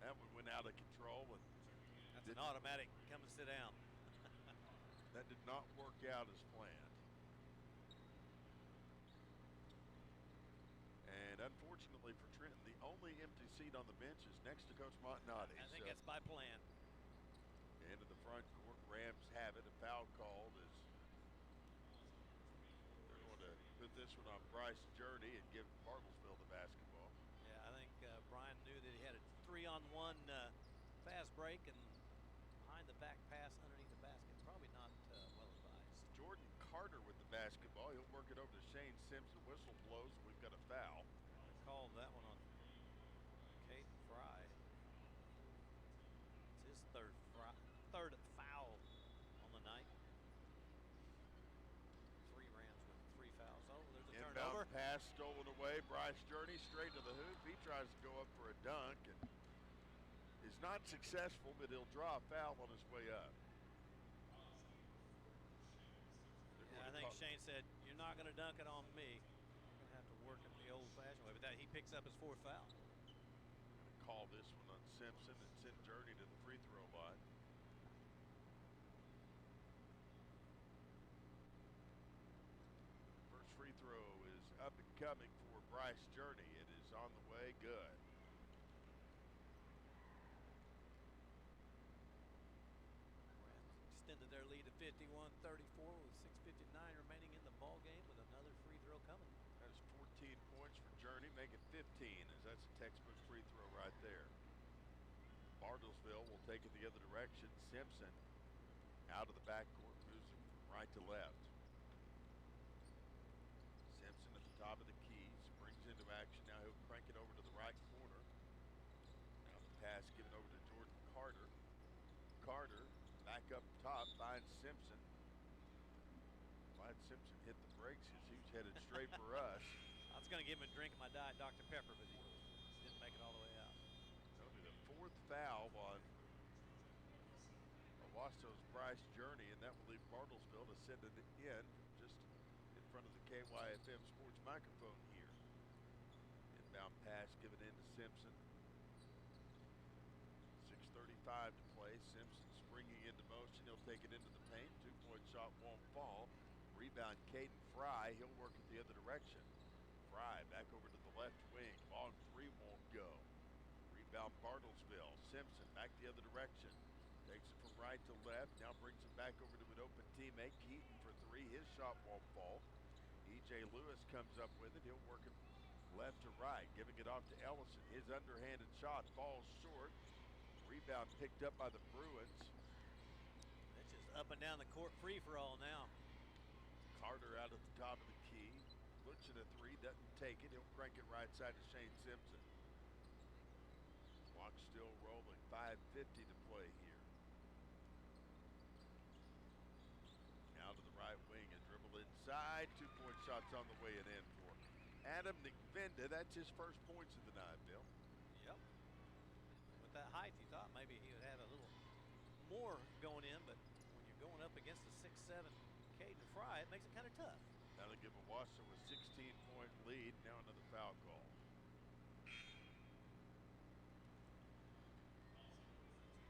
Speaker 2: That one went out of control. And
Speaker 1: that's an automatic come and sit down.
Speaker 2: That did not work out as planned. And unfortunately for Trenton, the only empty seat on the bench is next to Coach Montanati.
Speaker 1: I think that's by plan.
Speaker 2: Into the front court, Rams have it. A foul called as they're going to put this one on Bryce Journey and give Bartlesville the basketball.
Speaker 1: Yeah, I think Brian knew that he had a 3-on-1 fast break and behind the back pass underneath the basket. Probably not well advised.
Speaker 2: Jordan Carter with the basketball. He'll work it over to Shane Simpson. Whistle blows. We've got a foul.
Speaker 1: They called that one on Caden Fry. It's his third foul on the night. 3 Rams with 3 fouls. Oh, there's a turnover.
Speaker 2: Inbound pass stolen away. Bryce Journey straight to the hoop. He tries to go up for a dunk and is not successful, but he'll draw a foul on his way up.
Speaker 1: Yeah, I think Shane said, "You're not going to dunk it on me. You're going to have to work it the old-fashioned way." But he picks up his 4th foul.
Speaker 2: Call this one on Simpson and send Journey to the free throw line. First free throw is up and coming for Bryce Journey. It is on the way. Good.
Speaker 1: Rams extended their lead to 51-34 with 6:59 remaining in the ball game with another free throw coming.
Speaker 2: That's 14 points for Journey, make it 15, as that's a textbook free throw right there. Bartlesville will take it the other direction. Simpson out of the backcourt, moves it from right to left. Simpson at the top of the key, springs into action. Now he'll crank it over to the right corner. Now the pass given over to Jordan Carter. Carter back up top, finds Simpson. Glad Simpson hit the brakes as he was headed straight for us.
Speaker 1: I was going to give him a drink of my Diet Dr. Pepper, but he didn't make it all the way out.
Speaker 2: That'll be the 4th foul on Owasso's Bryce Journey, and that will leave Bartlesville to send it in just in front of the KYFM Sports microphone here. Inbound pass given in to Simpson. 6:35 to play. Simpson springing into motion. He'll take it into the paint. 2-point shot won't fall. Rebound Caden Fry. He'll work it the other direction. Fry back over to the left wing. Long 3 won't go. Rebound Bartlesville. Simpson back the other direction. Takes it from right to left. Now brings it back over to an open teammate. Keaton for 3. His shot won't fall. E.J. Lewis comes up with it. He'll work it left to right. Giving it off to Ellison. His underhanded shot falls short. Rebound picked up by the Bruins.
Speaker 1: It's just up and down the court free-for-all now.
Speaker 2: Carter out at the top of the key. Looks at a 3, doesn't take it. He'll crank it right side to Shane Simpson. Clock still rolling. 5:50 to play here. Now to the right wing and dribble inside. 2-point shots on the way and in for Adam DeVinda. That's his first points of the night, Bill.
Speaker 1: Yep. With that height, you thought maybe he would have a little more going in, but when you're going up against a 6'7" Caden Fry, it makes it kind of tough.
Speaker 2: That'll give Owasso a 16-point lead. Now another foul call.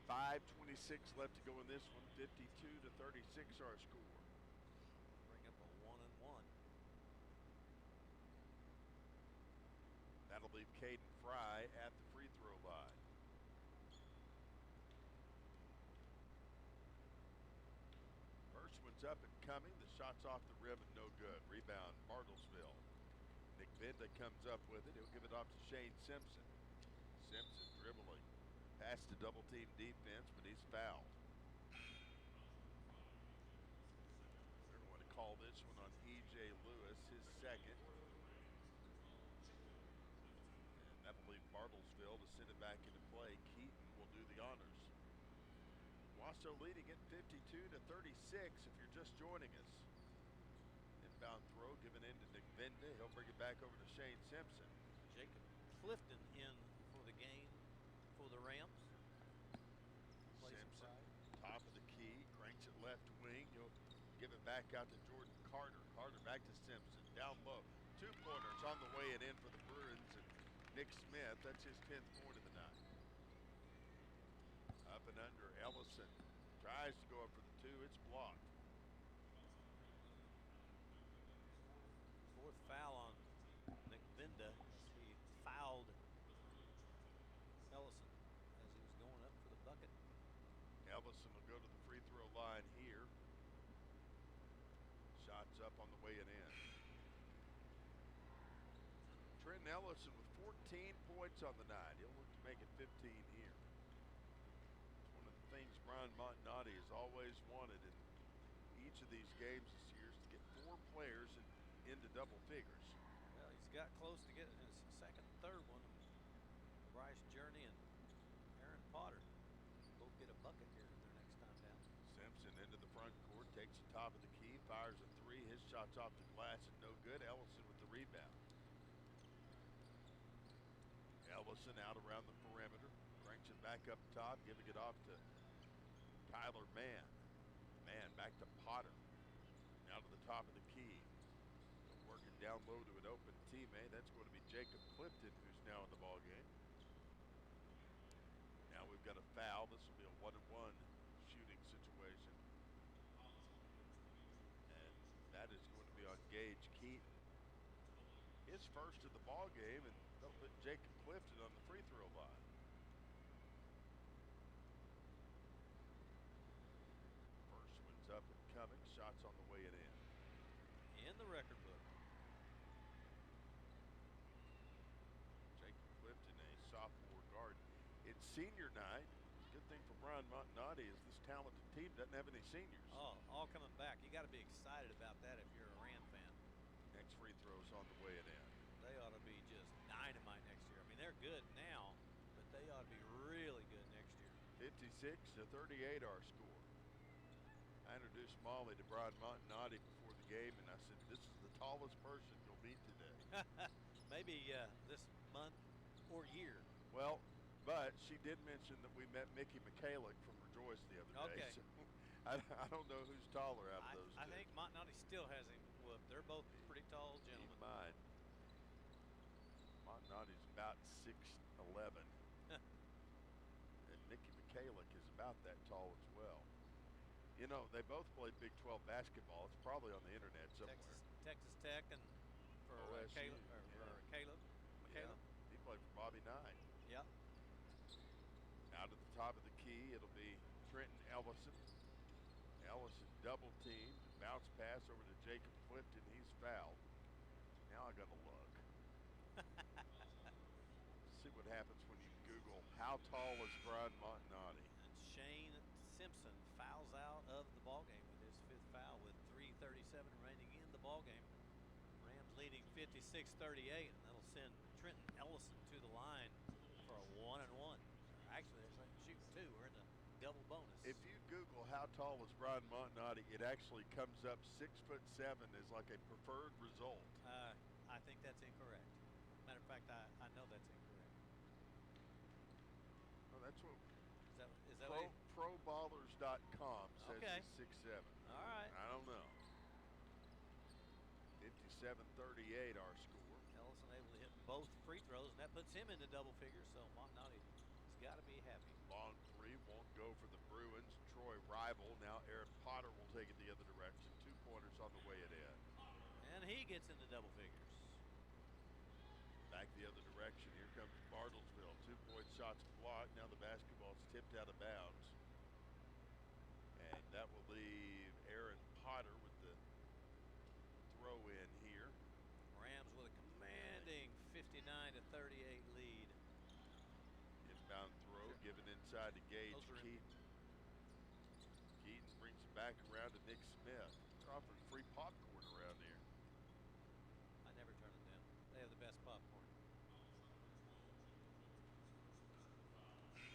Speaker 2: 5:26 left to go in this one. 52-36 our score.
Speaker 1: Bring up a 1-and-1.
Speaker 2: That'll leave Caden Fry at the free throw line. First one's up and coming. The shot's off the rim and no good. Rebound Bartlesville. McVinda comes up with it. He'll give it off to Shane Simpson. Simpson dribbling past the double team defense, but he's fouled. They're going to call this one on E.J. Lewis, his second. And that'll leave Bartlesville to send it back into play. Keaton will do the honors. Owasso leading it 52-36 if you're just joining us. Inbound throw given in to McVinda. He'll bring it back over to Shane Simpson.
Speaker 1: Jacob Clifton in for the game for the Rams.
Speaker 2: Simpson, top of the key, cranks it left wing. He'll give it back out to Jordan Carter. Carter back to Simpson, down low. 2-pointers on the way and in for the Bruins, and Nick Smith, that's his 10th point of the night. Up and under, Ellison tries to go up for the 2, it's blocked.
Speaker 1: Fourth foul on McVinda. He fouled Ellison as he was going up for the bucket.
Speaker 2: Ellison will go to the free throw line here. Shots up on the way and in. Trenton Ellison with 14 points on the night. He'll look to make it 15 here. It's one of the things Brian Montanati has always wanted in each of these games this year is to get 4 players into double figures.
Speaker 1: Well, he's got close to getting his second and third one. Bryce Journey and Aaron Potter both get a bucket here their next time down.
Speaker 2: Simpson into the front court, takes the top of the key, fires a 3. His shot's off the glass and no good. Ellison with the rebound. Ellison out around the perimeter, cranks it back up top, giving it off to Tyler Mann. Mann back to Potter. Now to the top of the key. Working down low to an open teammate. That's going to be Jacob Clifton, who's now in the ball game. Now we've got a foul. This will be a 1-on-1 shooting situation. And that is going to be on Gage Keaton. His first of the ball game, and they'll put Jacob Clifton on the free throw line. First one's up and coming. Shots on the way and in.
Speaker 1: In the record book.
Speaker 2: Jacob Clifton, a sophomore guard. It's senior night. Good thing for Brian Montanati is this talented team doesn't have any seniors.
Speaker 1: Oh, all coming back. You got to be excited about that if you're a Ram fan.
Speaker 2: Next free throw's on the way and in.
Speaker 1: They ought to be just dynamite next year. I mean, they're good now, but they ought to be really good next year.
Speaker 2: 56-38 our score. I introduced Molly to Brian Montanati before the game, and I said, this is the tallest person you'll meet today.
Speaker 1: Maybe this month or year.
Speaker 2: Well, but she did mention that we met Mickey McCallick from Rejoice the other day.
Speaker 1: Okay.
Speaker 2: So I don't know who's taller out of those two.
Speaker 1: I think Montanati still has him whooped. They're both pretty tall gentlemen.
Speaker 2: Keep in mind, Montanati's about 6'11". And Mickey McCallick is about that tall as well. You know, they both played Big 12 basketball. It's probably on the internet somewhere.
Speaker 1: Texas Tech and for
Speaker 2: OSU,
Speaker 1: Caleb. Caleb.
Speaker 2: Yeah, he played for Bobby Knight.
Speaker 1: Yep.
Speaker 2: Out at the top of the key, it'll be Trenton Ellison. Ellison double teamed, bounce pass over to Jacob Clifton. He's fouled. Now I got to look. See what happens when you Google how tall is Brian Montanati.
Speaker 1: And Shane Simpson fouls out of the ball game with his 5th foul with 3:37 remaining in the ball game. Rams leading 56-38, and that'll send Trenton Ellison to the line for a 1-and-1. Actually, they're shooting 2. We're in the double bonus.
Speaker 2: If you Google how tall is Brian Montanati, it actually comes up 6'7" as like a preferred result.
Speaker 1: I think that's incorrect. Matter of fact, I know that's incorrect.
Speaker 2: Well, that's what
Speaker 1: Is that what
Speaker 2: ProBallers.com says
Speaker 1: Okay.
Speaker 2: he's 6'7".
Speaker 1: All right.
Speaker 2: I don't know. 57-38 our score.
Speaker 1: Ellison able to hit both free throws, and that puts him into double figures, so Montanati's got to be happy.
Speaker 2: Long 3 won't go for the Bruins. Troy Rival. Now Aaron Potter will take it the other direction. 2-pointers on the way it in.
Speaker 1: And he gets into double figures.
Speaker 2: Back the other direction. Here comes Bartlesville. 2-point shots blocked. Now the basketball's tipped out of bounds. And that will leave Aaron Potter with the throw in here.
Speaker 1: Rams with a command
Speaker 2: side to Gage.
Speaker 1: Those are empty.
Speaker 2: Keaton brings it back around to Nick Smith. They're offering free popcorn around here.
Speaker 1: I never turn them down. They have the best popcorn.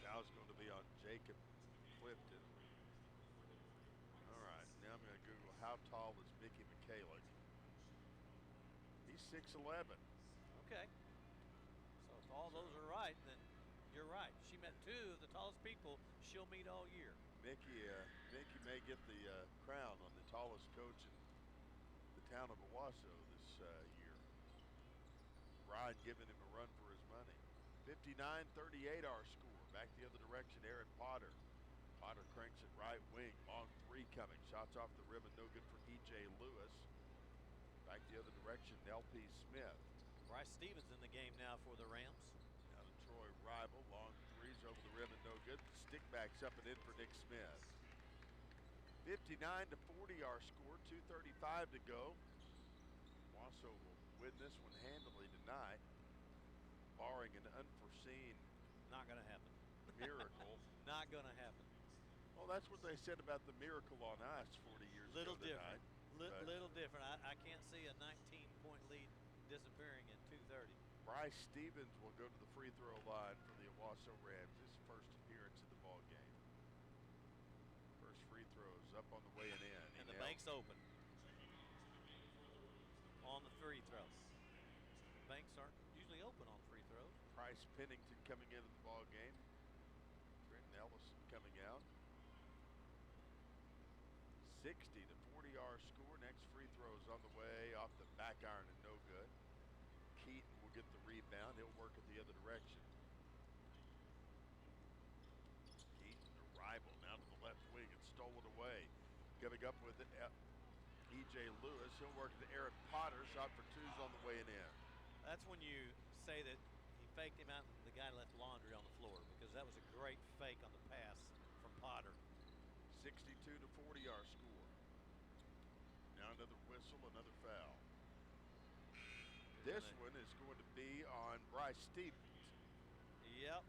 Speaker 2: Now it's going to be on Jacob Clifton. All right, now I'm going to Google how tall is Mickey McCallick. He's 6'11".
Speaker 1: Okay. So if all those are right, then you're right. She met two of the tallest people she'll meet all year.
Speaker 2: Mickey may get the crown on the tallest coach in the town of Owasso this year. Ryan giving him a run for his money. 59-38 our score. Back the other direction, Aaron Potter. Potter cranks it right wing. Long three coming. Shots off the rim and no good for E.J. Lewis. Back the other direction, L.P. Smith.
Speaker 1: Bryce Stevens in the game now for the Rams.
Speaker 2: Now to Troy Rival. Long threes over the rim and no good. Stick backs up and in for Nick Smith. 59-40 our score. 2:35 to go. Owasso will win this one handily tonight, barring an unforeseen
Speaker 1: Not going to happen.
Speaker 2: miracle.
Speaker 1: Not going to happen.
Speaker 2: Well, that's what they said about the miracle on ice 40 years
Speaker 1: Little
Speaker 2: ago
Speaker 1: different.
Speaker 2: tonight.
Speaker 1: Little different. I can't see a 19-point lead disappearing in 2:30.
Speaker 2: Bryce Stevens will go to the free throw line for the Owasso Rams. His first appearance in the ball game. First free throws up on the way and in.
Speaker 1: And the bank's open on the free throws. Banks aren't usually open on free throws.
Speaker 2: Price Pennington coming into the ball game. Trenton Ellison coming out. 60-40 our score. Next free throw is on the way, off the back iron and no good. Keaton will get the rebound. He'll work it the other direction. Keaton, the Rival, now to the left wing and stolen away. Coming up with it, E.J. Lewis. He'll work it to Aaron Potter. Shot for two's on the way and in.
Speaker 1: That's when you say that he faked him out and the guy left laundry on the floor, because that was a great fake on the pass from Potter.
Speaker 2: 62-40 our score. Now another whistle, another foul. This one is going to be on Bryce Stevens.
Speaker 1: Yep.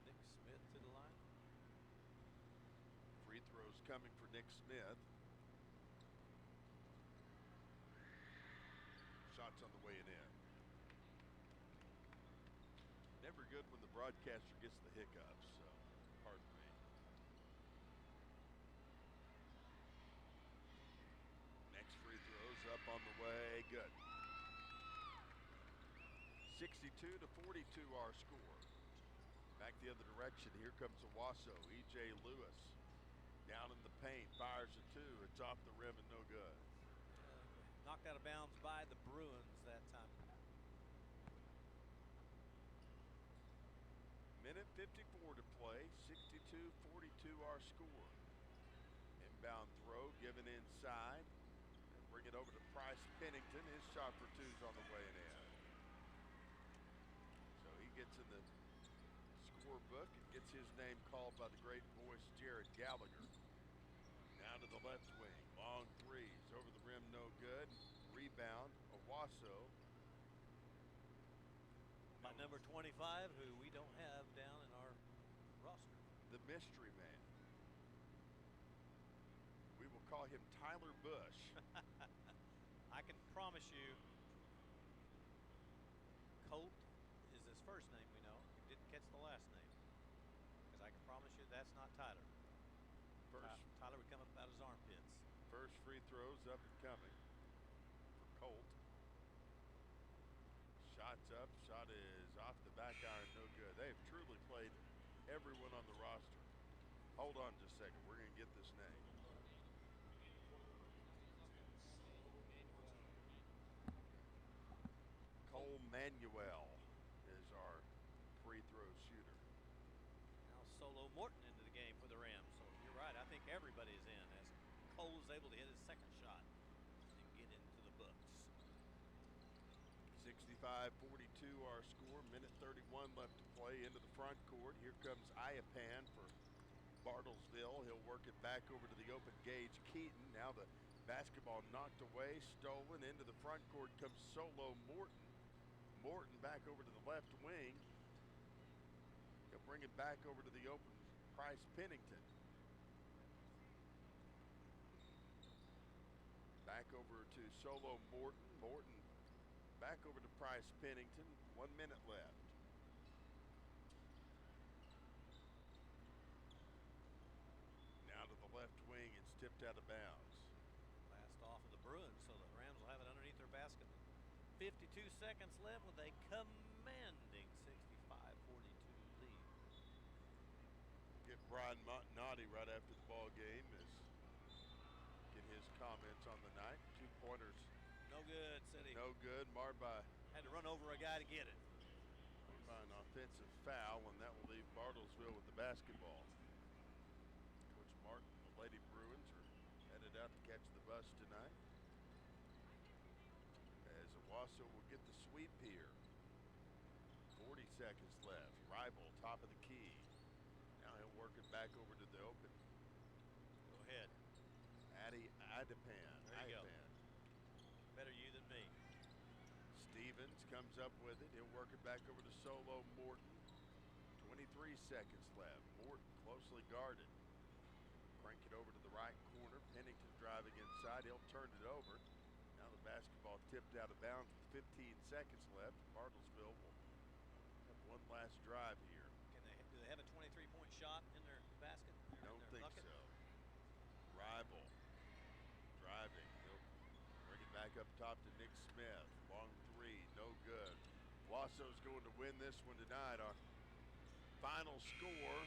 Speaker 1: Nick Smith to the line.
Speaker 2: Free throws coming for Nick Smith. Shots on the way and in. Never good when the broadcaster gets the hiccups, so pardon me. Next free throws up on the way, good. 62-42 our score. Back the other direction, here comes Owasso. E.J. Lewis down in the paint, fires a two. It's off the rim and no good.
Speaker 1: Knocked out of bounds by the Bruins that time.
Speaker 2: Minute 54 to play, 62-42 our score. Inbound throw given inside. And bring it over to Price Pennington. His shot for two's on the way and in. So he gets in the scorebook and gets his name called by the great voice Jared Gallagher. Now to the left wing. Long threes. Over the rim, no good. Rebound, Owasso.
Speaker 1: By number 25, who we don't have down in our roster.
Speaker 2: The mystery man. We will call him Tyler Bush.
Speaker 1: I can promise you, Colt is his first name we know. We didn't catch the last name. Because I can promise you that's not Tyler. Tyler would come up about his armpits.
Speaker 2: First free throws up and coming for Colt. Shots up, shot is off the back iron, no good. They have truly played everyone on the roster. Hold on just a second, we're gonna get this name. Cole Manuel is our free throw shooter.
Speaker 1: Now Solo Morton into the game for the Rams. So you're right, I think everybody is in as Cole is able to hit his second shot and get into the books.
Speaker 2: 65-42 our score. Minute 31 left to play. Into the front court. Here comes Iapan for Bartlesville. He'll work it back over to the open Gage Keaton. Now the Basketball knocked away, stolen, into the front court comes Solo Morton. Morton back over to the left wing. He'll bring it back over to the open Price Pennington. Back over to Solo Morton. Morton back over to Price Pennington. 1 minute left. Now to the left wing. It's tipped out of bounds.
Speaker 1: Last off of the Bruins, so the Rams will have it underneath their basket. 52 seconds left with a commanding 65-42 lead.
Speaker 2: Get Brian Montanati right after the ball game as get his comments on the night. 2-pointers.
Speaker 1: No good, City.
Speaker 2: No good. Marred by.
Speaker 1: Had to run over a guy to get it.
Speaker 2: By an offensive foul, and that will leave Bartlesville with the basketball. Coach Martin, the Lady Bruins are headed out to catch the bus tonight. As Owasso will get the sweep here. 40 seconds left. Rival, top of the key. Now he'll work it back over to the open.
Speaker 1: Go ahead.
Speaker 2: Addy Idapan.
Speaker 1: There you go. Better you than me.
Speaker 2: Stevens comes up with it. He'll work it back over to Solo Morton. 23 seconds left. Morton closely guarded. Crank it over to the right corner. Pennington driving inside. He'll turn it over. Now the basketball tipped out of bounds with 15 seconds left. Bartlesville will have one last drive here.
Speaker 1: Do they have a 23-point shot in their basket?
Speaker 2: Don't think
Speaker 1: bucket?
Speaker 2: so. Rival driving. He'll bring it back up top to Nick Smith. Long three, no good. Owasso's going to win this one tonight. Our final score,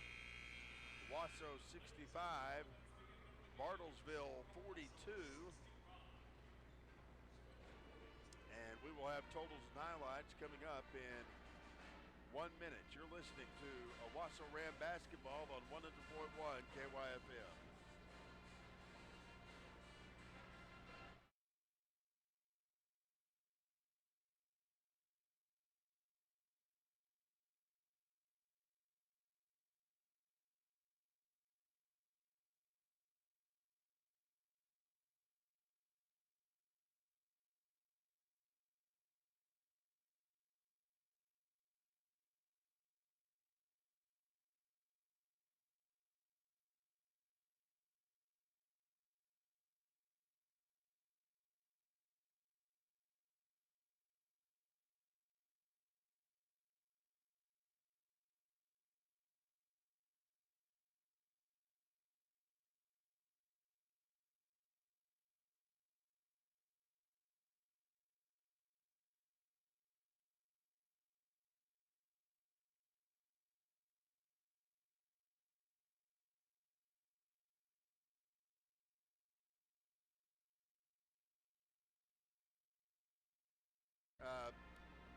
Speaker 2: Owasso 65, Bartlesville 42. And we will have totals and highlights coming up in 1 minute. You're listening to Owasso Ram basketball on 100.1 KYFM.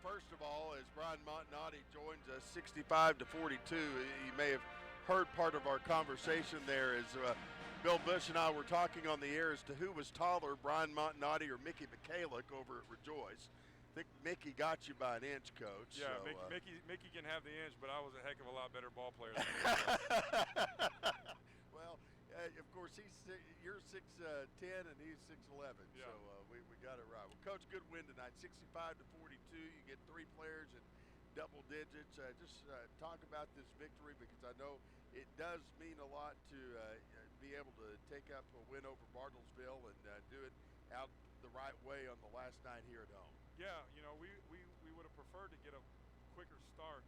Speaker 2: First of all, as Brian Montanati joins us, 65-42. You may have heard part of our conversation there as Bill Bush and I were talking on the air as to who was taller, Brian Montanati or Mickey Michalik over at Rejoice. I think Mickey got you by an inch, Coach.
Speaker 3: Yeah,
Speaker 2: so,
Speaker 3: Mickey can have the inch, but I was a heck of a lot better ball player than him.
Speaker 2: Well, of course, you're 6'10", and he's 6'11",
Speaker 3: yeah.
Speaker 2: So we got it right. Well, Coach, good win tonight, 65-42. You get 3 players in double digits. Just talk about this victory, because I know it does mean a lot to be able to take up a win over Bartlesville and do it out the right way on the last night here at home.
Speaker 3: Yeah, you know, we would have preferred to get a quicker start.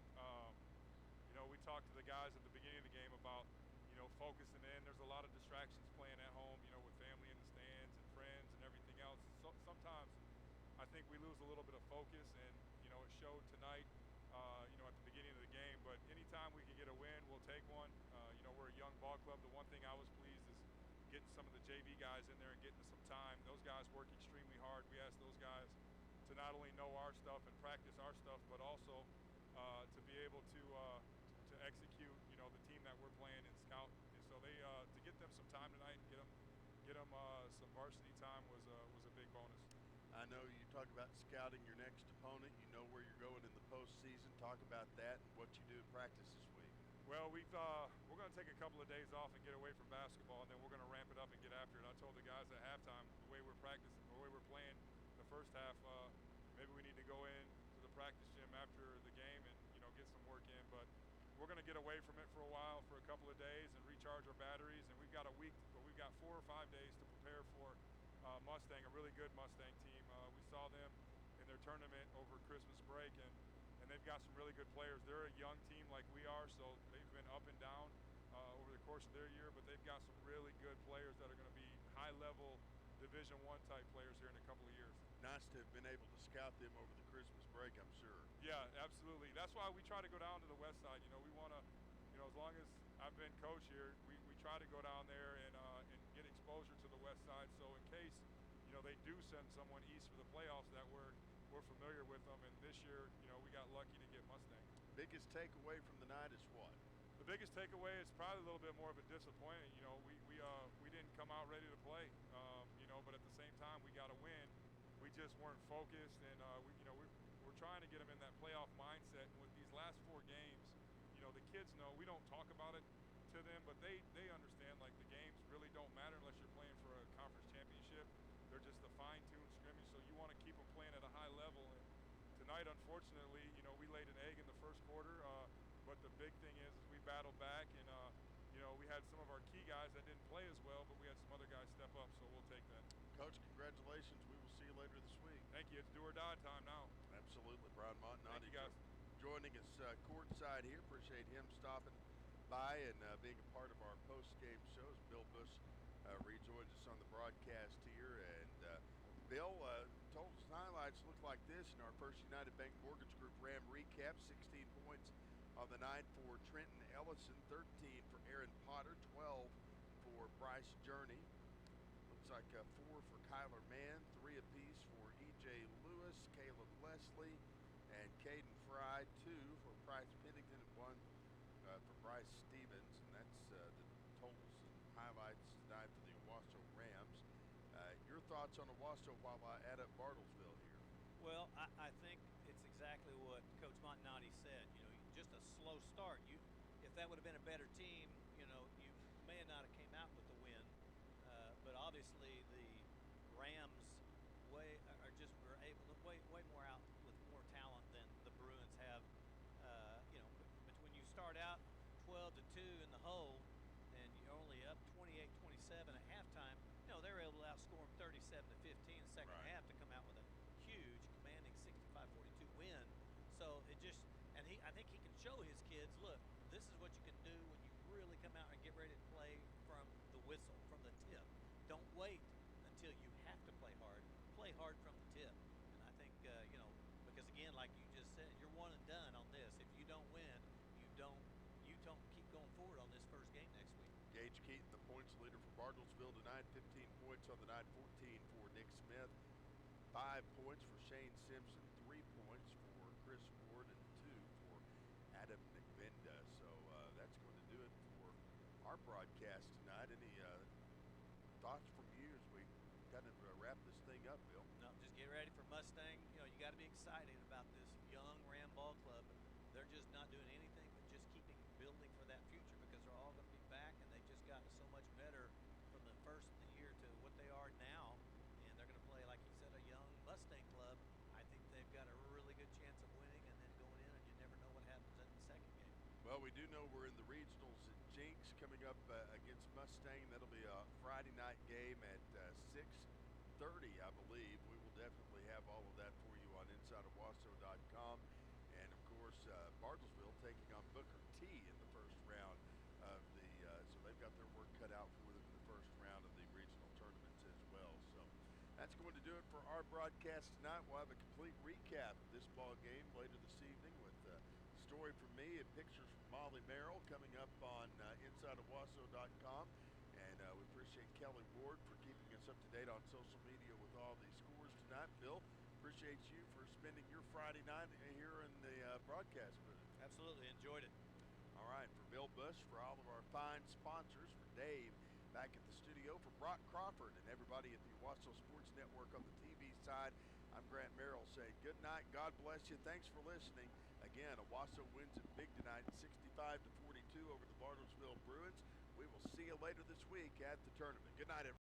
Speaker 3: You know, we talked to the guys at the beginning of the game about, you know, focusing in. There's a lot of distractions playing at home, you know, with family in the stands and friends and everything else. So sometimes I think we lose a little bit of focus, and, you know, it showed tonight, you know, at the beginning of the game. But anytime we can get a win, we'll take one. You know, we're a young ball club. The one thing I was pleased is getting some of the JV guys in there and getting some time. Those guys work extremely hard. We asked those guys to not only know our stuff and practice our stuff, but also to be able to execute, you know, the team that we're playing and scout. And so they to get them some time tonight, get them some varsity time was a big bonus.
Speaker 2: I know you talk about scouting your next opponent. You know where you're going in the postseason. Talk about that and what you do in practice this week.
Speaker 3: Well, we're going to take a couple of days off and get away from basketball, and then we're going to ramp it up and get after it. I told the guys at halftime, the way we're practicing, the way we're playing the first half, maybe we need to go in to the practice gym after the game and get some work in. But we're going to get away from it for a while, for a couple of days, and recharge our batteries. And we've got a week, but we've got 4 or 5 days to prepare for Mustang, a really good Mustang team. We saw them in their tournament over Christmas break, and they've got some really good players. They're a young team like we are, so they've been up and down over the course of their year, but they've got some really good players that are going to be high-level Division I type players here in a couple of years.
Speaker 2: Nice to have been able to scout them over the Christmas break, I'm sure.
Speaker 3: Yeah, absolutely. That's why we try to go down to the west side. We want to, as long as I've been coach here, we try to go down there and get exposure to the west side. So in case, they do send someone east for the playoffs, that we're familiar with them. And this year, we got lucky to get Mustang.
Speaker 2: Biggest takeaway from the night is what?
Speaker 3: The biggest takeaway is probably a little bit more of a disappointment. We didn't come out ready to play, but at the same time, we got to win. We just weren't focused, and we're trying to get them in that playoff mindset. And with these last 4 games, the kids know we don't talk about it to them, but they understand, like, the games really don't matter unless you're playing for a conference championship. They're just a fine-tuned scrimmage, so you want to keep them playing at a high level. And tonight, unfortunately, we laid an egg in the first quarter, but the big thing is we battled back, and we had some of our key guys that didn't play as well, but we had some other guys step up, so we'll take that.
Speaker 2: Coach, congratulations. We will see you later this week.
Speaker 3: Thank you. It's do or die time now.
Speaker 2: Absolutely. Brian Montanati,
Speaker 3: Thank you, guys.
Speaker 2: joining us courtside here. Appreciate him stopping by and being a part of our post-game shows. Bill Bush rejoins us on the broadcast here. And Bill told us highlights look like this in our First United Bank Mortgage Group Ram recap. 16 points on the night for Trenton Ellison, 13 for Aaron Potter, 12 for Bryce Journey. Looks like 4 for Kyler Mann, 3 apiece for E.J. Lewis, Caleb Leslie, and Caden Fry, 2 for Price Pennington, and 1 for Bryce Stevens. And that's the totals and highlights tonight for the Owasso Rams. Your thoughts on Owasso while I add up Bartlesville here?
Speaker 1: Well, I think it's exactly what Coach Montanati said. Just a slow start. If that would have been a better team, you may not have came out with the win. But obviously the Rams were able to way more out with more talent than the Bruins have. But when you start out 12-2 in the hole and you're only up 28-27 at halftime, they were able to outscore them 37-15 in the second half to come out with a huge, commanding 65-42 win. So I think he can show his kids, look, this is what you can do when you really come out and get ready to play from the whistle, from the tip. Don't wait until you have to play hard. Play hard from the tip. And I think, because again, like you just said, you're one and done on this. If you don't win, you don't keep going forward on this first game next week.
Speaker 2: Gage Keaton, the points leader for Bartlesville tonight, 15 points on the night, 14 for Nick Smith, 5 points for Shane Simpson, 3 points for Chris Ward, and 2 for Adam McVinda. So that's going to do it for our broadcast tonight. Any thoughts from you as we kind of wrap this thing up, Bill?
Speaker 1: No, just get ready for Mustang. You got to be excited about this young Ram ball club. They're just not doing anything but just keeping building for that future because they're all going to be back, and they've just gotten so much better from the first of the year to what they are now. And they're going to play, like you said, a young Mustang club. I think they've got a really good chance of winning and then going in, and you never know what happens in the second game.
Speaker 2: Well, we do know we're in the regionals at Jinx coming up against Mustang. That'll be a Friday night game at 6:30, I believe. We will definitely have all of that for you on InsideOwasso.com. And, of course, Bartlesville taking on Booker T in the first round of the so they've got their work cut out for them in the first round of the regional tournaments as well. So that's going to do it for our broadcast tonight. We'll have a complete recap of this ball game later this evening with a story from me and pictures from Molly Merrill coming up on InsideOwasso.com. And we appreciate Kelly Ward for keeping us up to date on social media with all the scores tonight. Bill, appreciate you for spending your Friday night here in the broadcast booth.
Speaker 1: Absolutely, enjoyed it.
Speaker 2: All right, for Bill Bush, for all of our fine sponsors, for Dave back at the studio, for Brock Crawford and everybody at the Owasso Sports Network on the TV side, I'm Grant Merrill saying good night, God bless you, thanks for listening. Again, Owasso wins it big tonight, 65-42 over the Bartlesville Bruins. We will see you later this week at the tournament. Good night, everyone.